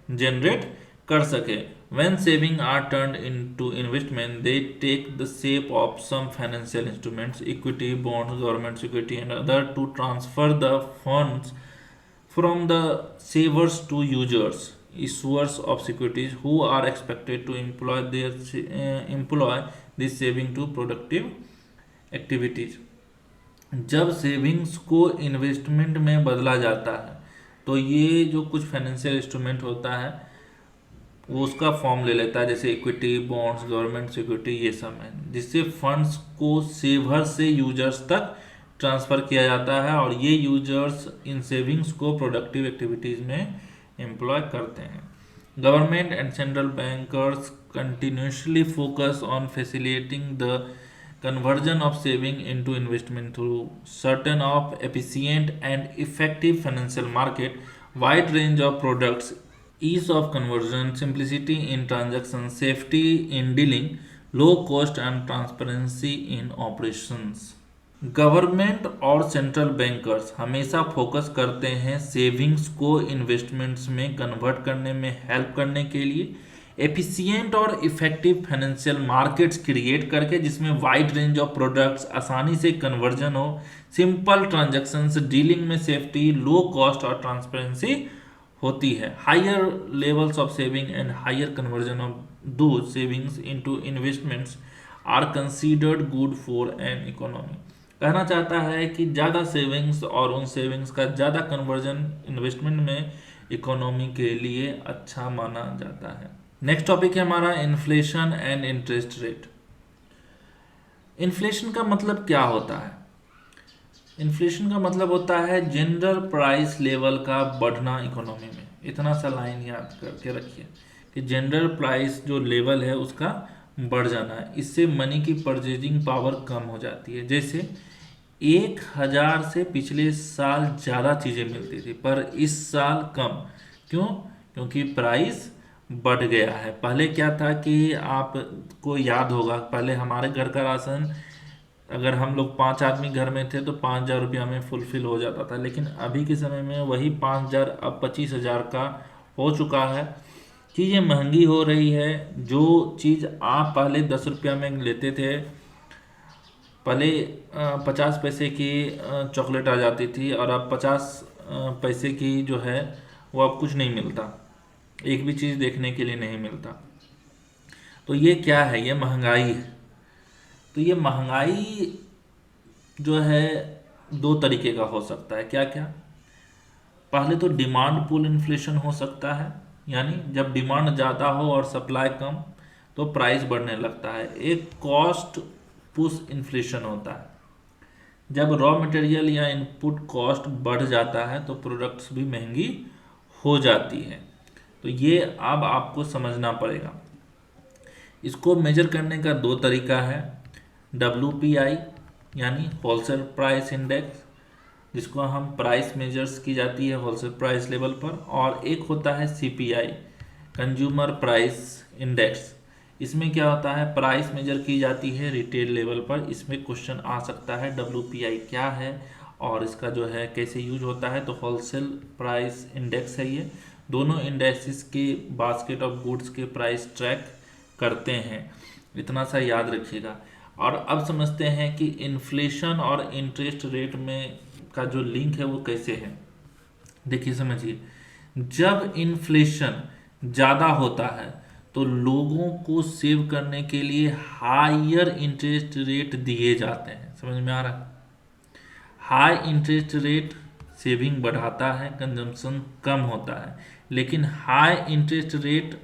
जनरेट कर सके। When saving are turned into investment, they take the shape of some financial instruments, equity, bonds, government security, and other to transfer the funds from the savers to users, issuers of securities, who are expected to employ this saving to productive activities. जब savings को investment में बदला जाता है तो ये जो कुछ फाइनेंशियल इंस्ट्रूमेंट होता है वो उसका फॉर्म ले लेता है, जैसे इक्विटी, बॉन्ड्स, गवर्नमेंट सिक्योरिटी, ये सब है, जिससे फंड्स को सेवर से यूजर्स तक ट्रांसफ़र किया जाता है और ये यूजर्स इन सेविंग्स को प्रोडक्टिव एक्टिविटीज़ में एम्प्लॉय करते हैं। Government and central bankers continuously focus on facilitating the conversion of saving into investment through certain of efficient and effective financial market, wide range of products, ease of conversion, simplicity in transaction, safety in dealing, low cost and transparency in operations. Government और central bankers हमेशा focus करते हैं savings को investments में convert करने में help करने के लिए, एफिशिएंट और इफेक्टिव फाइनेंशियल मार्केट्स क्रिएट करके जिसमें वाइड रेंज ऑफ प्रोडक्ट्स, आसानी से कन्वर्जन हो, सिंपल ट्रांजैक्शंस, डीलिंग में सेफ्टी, लो कॉस्ट और ट्रांसपेरेंसी होती है। Higher levels of saving and higher conversion of those savings into investments are considered good for an economy. कहना चाहता है कि ज़्यादा सेविंग्स और उन सेविंग्स का ज़्यादा कन्वर्जन इन्वेस्टमेंट में इकोनॉमी के लिए अच्छा माना जाता है। नेक्स्ट टॉपिक है हमारा inflation and interest rate. Inflation का मतलब क्या होता है? इन्फ्लेशन का मतलब होता है जनरल प्राइस लेवल का बढ़ना इकोनॉमी में। इतना सा लाइन याद करके रखिए कि जनरल प्राइस जो लेवल है उसका बढ़ जाना है। इससे मनी की परचेजिंग पावर कम हो जाती है। जैसे 1000 से पिछले साल ज़्यादा चीज़ें मिलती थी पर इस साल कम। क्यों? क्योंकि प्राइस बढ़ गया है। पहले क्या था कि आपको याद होगा, पहले हमारे घर का राशन अगर हम लोग 5 आदमी घर में थे तो 5,000 रुपया में फुलफिल हो जाता था, लेकिन अभी के समय में वही 5,000 अब 25,000 का हो चुका है। चीज़ें महंगी हो रही है। जो चीज़ आप पहले 10 रुपया में लेते थे, पहले 50 पैसे की चॉकलेट आ जाती थी, और अब 50 पैसे की जो है वो अब कुछ नहीं मिलता, एक भी चीज़ देखने के लिए नहीं मिलता। तो ये क्या है? ये महंगाई है। तो ये महंगाई जो है दो तरीके का हो सकता है। क्या क्या? पहले तो डिमांड पुल इन्फ्लेशन हो सकता है, यानी जब डिमांड ज़्यादा हो और सप्लाई कम तो प्राइस बढ़ने लगता है। एक कॉस्ट पुश इन्फ्लेशन होता है, जब रॉ मटेरियल या इनपुट कॉस्ट बढ़ जाता है तो प्रोडक्ट्स भी महंगी हो जाती है। तो ये अब आपको समझना पड़ेगा। इसको मेजर करने का दो तरीका है। WPI यानी होलसेल प्राइस इंडेक्स, जिसको हम प्राइस मेजर्स की जाती है होलसेल प्राइस लेवल पर, और एक होता है CPI कंज्यूमर प्राइस इंडेक्स। इसमें क्या होता है? प्राइस मेजर की जाती है रिटेल लेवल पर। इसमें क्वेश्चन आ सकता है WPI क्या है और इसका जो है कैसे यूज होता है। तो होलसेल प्राइस इंडेक्स है ये। दोनों इंडेक्सेस के बास्केट ऑफ गुड्स के प्राइस ट्रैक करते हैं, इतना सा याद रखिएगा। और अब समझते हैं कि इन्फ्लेशन और इंटरेस्ट रेट में का जो लिंक है वो कैसे है। देखिए समझिए, जब इन्फ्लेशन ज़्यादा होता है तो लोगों को सेव करने के लिए हायर इंटरेस्ट रेट दिए जाते हैं। समझ में आ रहा है? हाई इंटरेस्ट रेट सेविंग बढ़ाता है, कंजम्पशन कम होता है, लेकिन high interest rate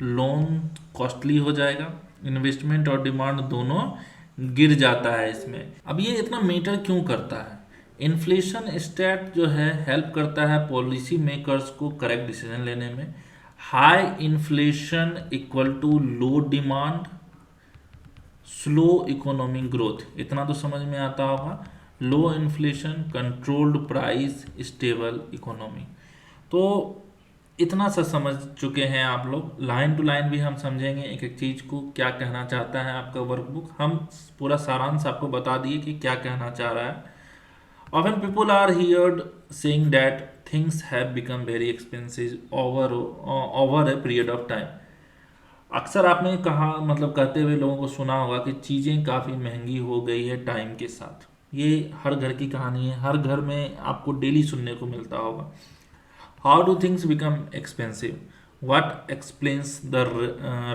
loan costly हो जाएगा, इन्वेस्टमेंट और डिमांड दोनों गिर जाता है इसमें। अब ये इतना मैटर क्यों करता है? इन्फ्लेशन स्टेट जो है हेल्प करता है पॉलिसी मेकर्स को करेक्ट डिसीजन लेने में। High inflation equal to low demand, slow economic growth, इतना तो समझ में आता होगा। Low inflation, controlled price, stable economy. तो इतना सा समझ चुके हैं आप लोग। लाइन टू लाइन भी हम समझेंगे एक एक चीज को, क्या कहना चाहता है आपका वर्कबुक। हम पूरा सारांश आपको बता दिए कि क्या कहना चाह रहा है। Often people are heard saying that things have become very expensive over a period of time. अक्सर आपने कहा, मतलब कहते हुए लोगों को सुना होगा कि चीज़ें काफ़ी महंगी हो गई है टाइम के साथ। ये हर घर की कहानी है, हर घर में आपको डेली सुनने को मिलता होगा। How do things become expensive? What explains the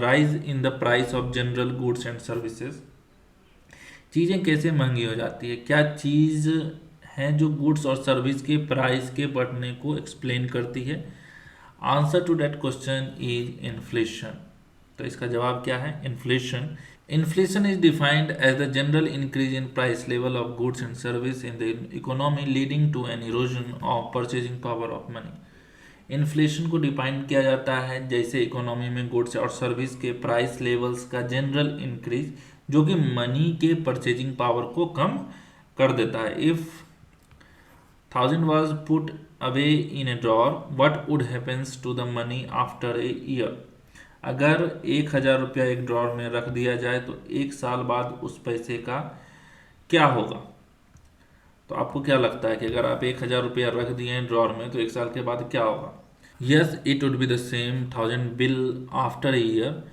rise in the price of general goods and services? चीज़ें कैसे महंगी हो जाती है? क्या चीज़ हैं जो गुड्स और सर्विस के प्राइस के बढ़ने को एक्सप्लेन करती है? Answer to that question is inflation. तो इसका जवाब क्या है? Inflation. Inflation is defined as the general increase in price level of goods and service in the economy leading to an erosion of purchasing power of money. Inflation को define किया जाता है जैसे इकोनॉमी में गुड्स और service के price levels का general increase, जो कि मनी के परचेजिंग पावर को कम कर देता है। If 1000 was put away in a drawer, what would happens to the money after a year? अगर 1,000 रुपया एक ड्रॉर में रख दिया जाए तो 1 साल बाद उस पैसे का क्या होगा? तो आपको क्या लगता है कि अगर आप 1,000 रुपया रख दिए हैं ड्रॉर में तो 1 साल के बाद क्या होगा? Yes, it would be the same 1000 bill after a year,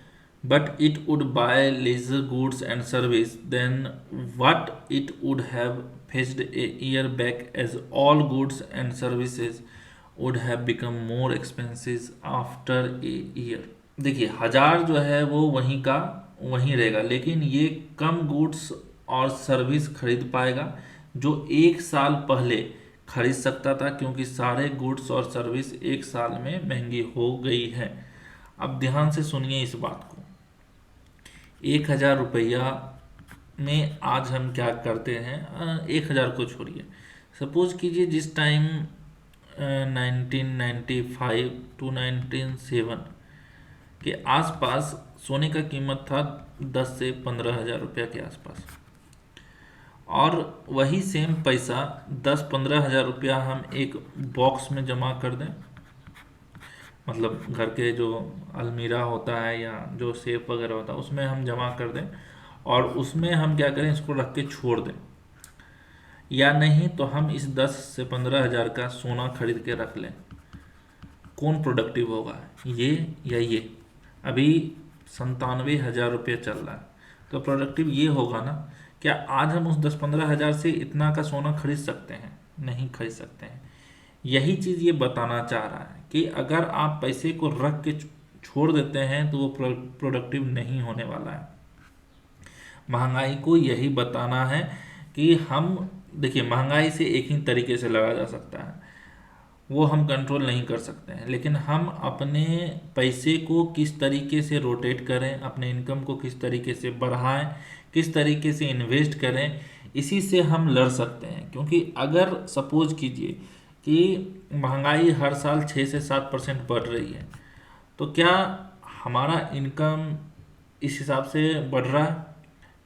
but it would buy lesser goods and service than what it would have fetched a year back, as all goods and services would have become more expensive after a year. देखिए, 1000 जो है वो वहीं का वहीं रहेगा, लेकिन ये कम गुड्स और सर्विस खरीद पाएगा जो 1 साल पहले खरीद सकता था, क्योंकि सारे गुड्स और सर्विस 1 साल में महंगी हो गई है। अब ध्यान से सुनिए इस बात को। 1,000 रुपया में आज हम क्या करते हैं? 1,000 को छोड़िए, सपोज कीजिए जिस टाइम 1995 टू 1907 के आसपास सोने का कीमत था 10 से 15,000 रुपया के आसपास, और वही सेम पैसा 10-15,000 रुपया हम एक बॉक्स में जमा कर दें, मतलब घर के जो अलमीरा होता है या जो सेफ वगैरह होता है उसमें हम जमा कर दें, और उसमें हम क्या करें, इसको रख के छोड़ दें, या नहीं तो हम इस 10 से 15 हज़ार का सोना खरीद के रख लें, कौन प्रोडक्टिव होगा, ये या ये? अभी 97,000 रुपये चल रहा है, तो प्रोडक्टिव ये होगा ना। क्या आज हम उस 10-15 हज़ार से इतना का सोना खरीद सकते हैं? नहीं खरीद सकते हैं। यही चीज़ ये बताना चाह रहा है कि अगर आप पैसे को रख के छोड़ देते हैं तो वो प्रोडक्टिव नहीं होने वाला है। महंगाई को यही बताना है कि हम, देखिए महंगाई से एक ही तरीके से लड़ा जा सकता है, वो हम कंट्रोल नहीं कर सकते हैं, लेकिन हम अपने पैसे को किस तरीके से रोटेट करें, अपने इनकम को किस तरीके से बढ़ाएं, किस तरीके से इन्वेस्ट करें, इसी से हम लड़ सकते हैं। क्योंकि अगर सपोज कीजिए कि महंगाई हर साल 6 से 7% बढ़ रही है, तो क्या हमारा इनकम इस हिसाब से बढ़ रहा है?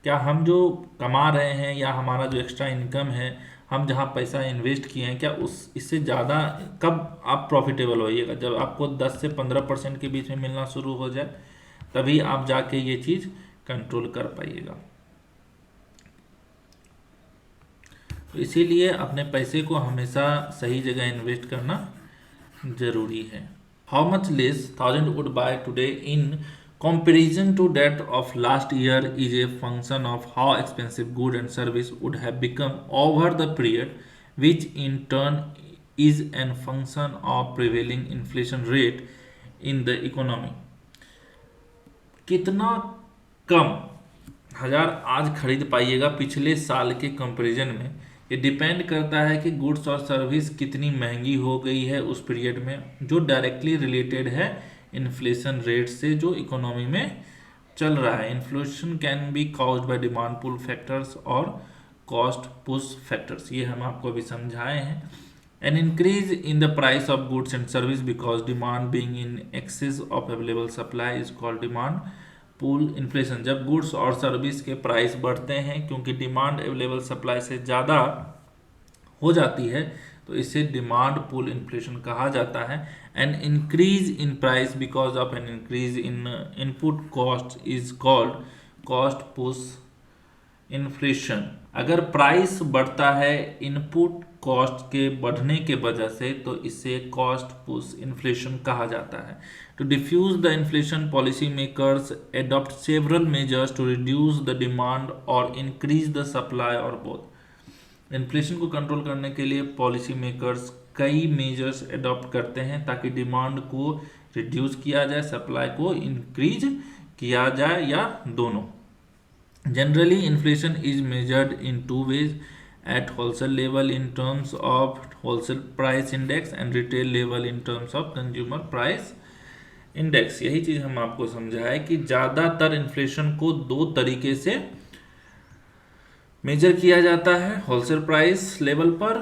क्या हम जो कमा रहे हैं या हमारा जो एक्स्ट्रा इनकम है, हम जहाँ पैसा इन्वेस्ट किए हैं, क्या उस इससे ज़्यादा? कब आप प्रॉफिटेबल होइएगा, जब आपको 10 से 15% के बीच में मिलना शुरू हो जाए, तभी आप जाके ये चीज़ कंट्रोल कर पाइएगा। तो इसीलिए अपने पैसे को हमेशा सही जगह इन्वेस्ट करना जरूरी है। How much less 1000 would by today in comparison to that of last year is a function of how expensive good and service would have become over the period, which in turn is an function of prevailing inflation rate in the economy. कितना कम हजार आज खरीद पाइएगा पिछले साल के comparison में, ये depend करता है कि गुड्स और सर्विस कितनी महंगी हो गई है उस पीरियड में, जो डायरेक्टली रिलेटेड है इन्फ्लेशन रेट से जो इकोनॉमी में चल रहा है। Inflation can be caused by demand pull factors और कॉस्ट पुश फैक्टर्स, ये हम आपको अभी समझाए हैं। An increase in the price of goods and service because demand being in excess of available supply is called demand pull inflation. जब goods और service के प्राइस बढ़ते हैं क्योंकि डिमांड अवेलेबल सप्लाई से ज़्यादा हो जाती है, तो इसे डिमांड पुल इन्फ्लेशन कहा जाता है। N increase in price because of N increase in input cost is called cost push inflation. अगर प्राइस बढ़ता है इनपुट कॉस्ट के बढ़ने के वजह से, तो इसे कॉस्ट पुश इन्फ्लेशन कहा जाता है। To diffuse the inflation, policy makers adopt several measures to reduce the demand और इंक्रीज द सप्लाई और बोथ। इन्फ्लेशन को कंट्रोल करने के लिए पॉलिसी मेकर्स कई मेजर्स एडॉप्ट करते हैं ताकि डिमांड को रिड्यूस किया जाए, सप्लाई को इंक्रीज किया जाए, या दोनों। Generally inflation is measured in two ways, at wholesale level in terms of wholesale price index and retail level in terms of consumer price index. यही चीज हम आपको समझाए कि ज्यादातर इन्फ्लेशन को दो तरीके से मेजर किया जाता है, होलसेल प्राइस लेवल पर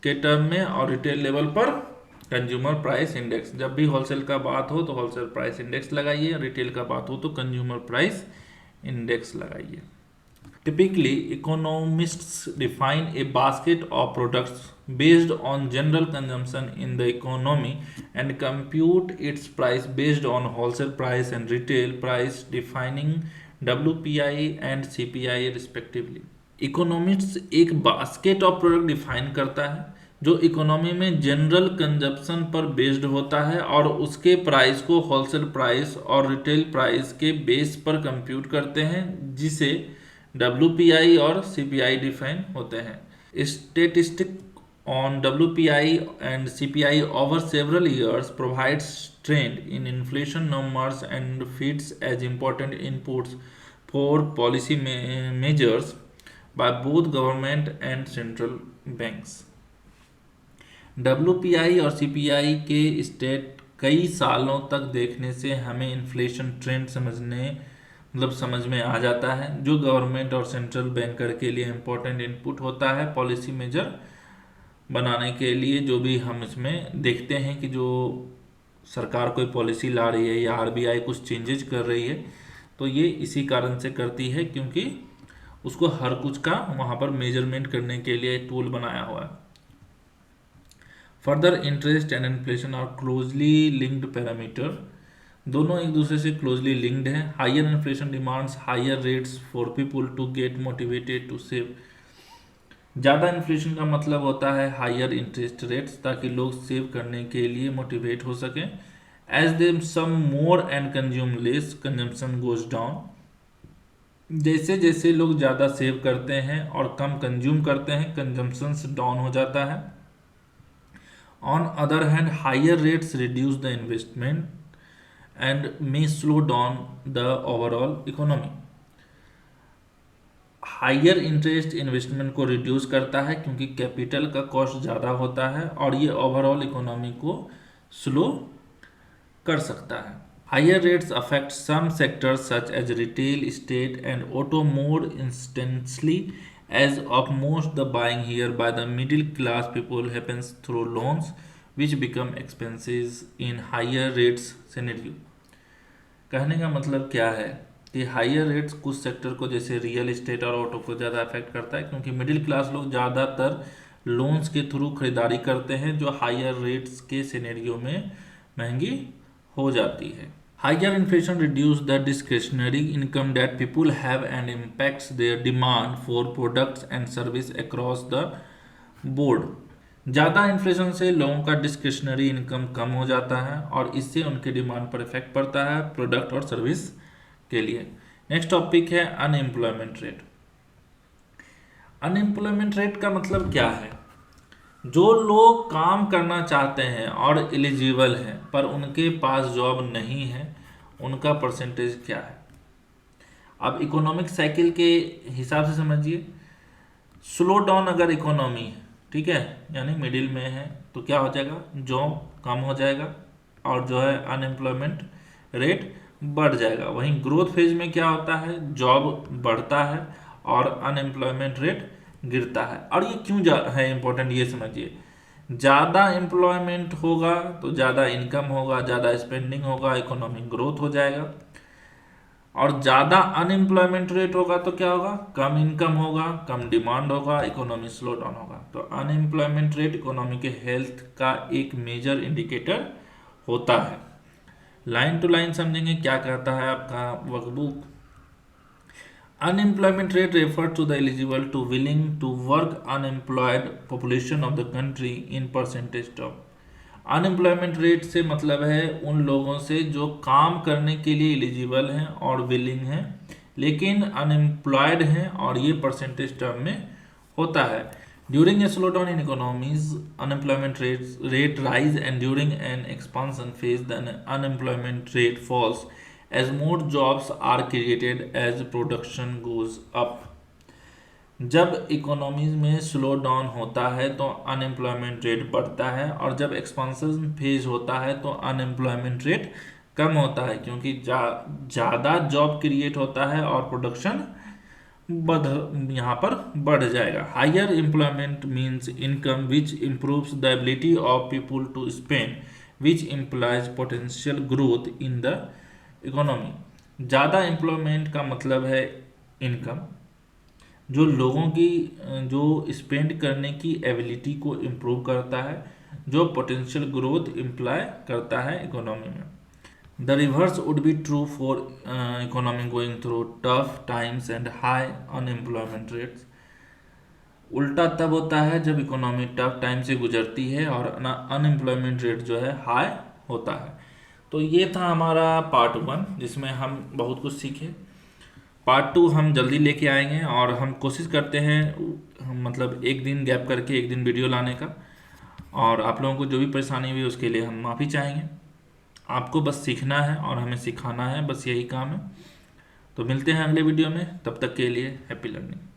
के टर्म में और रिटेल लेवल पर कंज्यूमर प्राइस इंडेक्स। जब भी होलसेल का बात हो तो होलसेल प्राइस इंडेक्स लगाइए, रिटेल का बात हो तो कंज्यूमर प्राइस इंडेक्स लगाइए। Typically economists define a basket of products based on general consumption in the economy and compute it's price based on wholesale price and retail price, defining WPI and CPI respectively. Economists एक basket of product define करता है जो economy में general consumption पर based होता है और उसके प्राइस को होलसेल प्राइस और रिटेल प्राइस के बेस पर कंप्यूट करते हैं, जिसे WPI और CPI डिफाइन होते हैं। Statistic on WPI and CPI over several years provides trend in inflation numbers and feeds as important inputs for policy measures by both government and central banks. WPI और CPI के state कई सालों तक देखने से हमें इन्फ्लेशन ट्रेंड समझ में आ जाता है, जो गवर्नमेंट और सेंट्रल बैंकर के लिए इम्पोर्टेंट इनपुट होता है पॉलिसी मेजर बनाने के लिए। जो भी हम इसमें देखते हैं कि जो सरकार कोई पॉलिसी ला रही है या RBI कुछ चेंजेज कर रही है, तो ये इसी कारण से करती है क्योंकि उसको हर कुछ का वहाँ पर मेजरमेंट करने के लिए टूल बनाया हुआ है। Further, interest and inflation are closely linked parameter. दोनों एक दूसरे से क्लोजली लिंक्ड है। Higher inflation demands higher rates for people to get motivated to save. ज़्यादा इन्फ्लेशन का मतलब होता है हायर इंटरेस्ट रेट्स, ताकि लोग सेव करने के लिए मोटिवेट हो सकें। As they some more and consume less, consumption goes down. जैसे जैसे लोग ज़्यादा सेव करते हैं और कम कंज्यूम करते हैं, कंजम्पशन डाउन हो जाता है। On other hand higher rates reduce the investment and may slow down the overall economy. Higher interest investment को रिड्यूस करता है क्योंकि कैपिटल का कॉस्ट ज़्यादा होता है, और ये ओवरऑल इकोनॉमी को स्लो कर सकता है। Higher rates affect some sectors such as retail, state and auto more instantly as of most the buying here by the middle class people happens through loans which become expenses in higher rates scenario. कहने का मतलब क्या है कि higher rates कुछ sector को, जैसे real estate और ऑटो को ज़्यादा अफेक्ट करता है, क्योंकि मिडिल क्लास लोग ज़्यादातर लोन्स के थ्रू खरीदारी करते हैं, जो हायर रेट्स के सिनेरियो में महंगी हो जाती है। Higher inflation reduce the discretionary income that people have and impacts their demand for products and service across the board. ज़्यादा इन्फ्लेशन से लोगों का डिस्क्रिशनरी इनकम कम हो जाता है, और इससे उनके डिमांड पर इफेक्ट पड़ता है प्रोडक्ट और सर्विस के लिए। नेक्स्ट टॉपिक है अनएम्प्लॉयमेंट रेट। अनएम्प्लॉयमेंट रेट का मतलब क्या है? जो लोग काम करना चाहते हैं और एलिजिबल हैं पर उनके पास जॉब नहीं है, उनका परसेंटेज क्या है? अब इकोनॉमिक साइकिल के हिसाब से समझिए। स्लो डाउन अगर इकोनॉमी है, ठीक है, यानी मिडिल में है, तो क्या हो जाएगा? जॉब कम हो जाएगा और जो है अनएम्प्लॉयमेंट रेट बढ़ जाएगा। वहीं ग्रोथ फेज में क्या होता है? जॉब बढ़ता है और अनएम्प्लॉयमेंट रेट गिरता है। और ये क्यों है इम्पोर्टेंट, ये समझिए। ज़्यादा एम्प्लॉयमेंट होगा तो ज़्यादा इनकम होगा, ज़्यादा स्पेंडिंग होगा, इकोनॉमिक ग्रोथ हो जाएगा। और ज़्यादा अनएम्प्लॉयमेंट रेट होगा तो क्या होगा? कम इनकम होगा, कम डिमांड होगा, इकोनॉमी स्लो डाउन होगा। तो अनएम्प्लॉयमेंट रेट इकोनॉमी के हेल्थ का एक मेजर इंडिकेटर होता है। लाइन टू लाइन समझेंगे क्या कहता है आपका workbook. Unemployment rate refers to the eligible to willing to work unemployed population of the country in percentage term. Unemployment rate से मतलब है उन लोगों से जो काम करने के लिए एलिजिबल हैं और विलिंग हैं, लेकिन अनएम्प्लॉयड हैं, और ये परसेंटेज टर्म में होता है। During a slow down in economies unemployment rate rise and during an expansion phase the unemployment rate falls as more jobs are created as production goes up. जब economies में slow down होता है तो unemployment rate बढ़ता है, और जब expansion phase होता है तो अनएम्प्लॉयमेंट रेट कम होता है, क्योंकि ज़्यादा जॉब क्रिएट होता है और प्रोडक्शन यहाँ पर बढ़ जाएगा। Higher employment means income which improves the ability of people to spend which implies potential growth in the economy. ज़्यादा एम्प्लॉयमेंट का मतलब है इनकम, जो लोगों की जो स्पेंड करने की एबिलिटी को इम्प्रूव करता है, जो पोटेंशियल ग्रोथ इम्प्लाई करता है इकोनॉमी में। The reverse would be true for economy going through tough times and high unemployment rates. उल्टा तब होता है जब इकोनॉमी टफ टाइम से गुजरती है और अनएम्प्लॉयमेंट रेट जो है हाई होता है। तो ये था हमारा पार्ट 1, जिसमें हम बहुत कुछ सीखे। पार्ट 2 हम जल्दी लेके आएंगे, और हम कोशिश करते हैं मतलब एक दिन गैप करके एक दिन वीडियो लाने का। और आप लोगों को जो भी परेशानी हुई उसके लिए हम माफ़ी चाहेंगे। आपको बस सीखना है और हमें सिखाना है, बस यही काम है। तो मिलते हैं अगले वीडियो में, तब तक के लिए हैप्पी लर्निंग।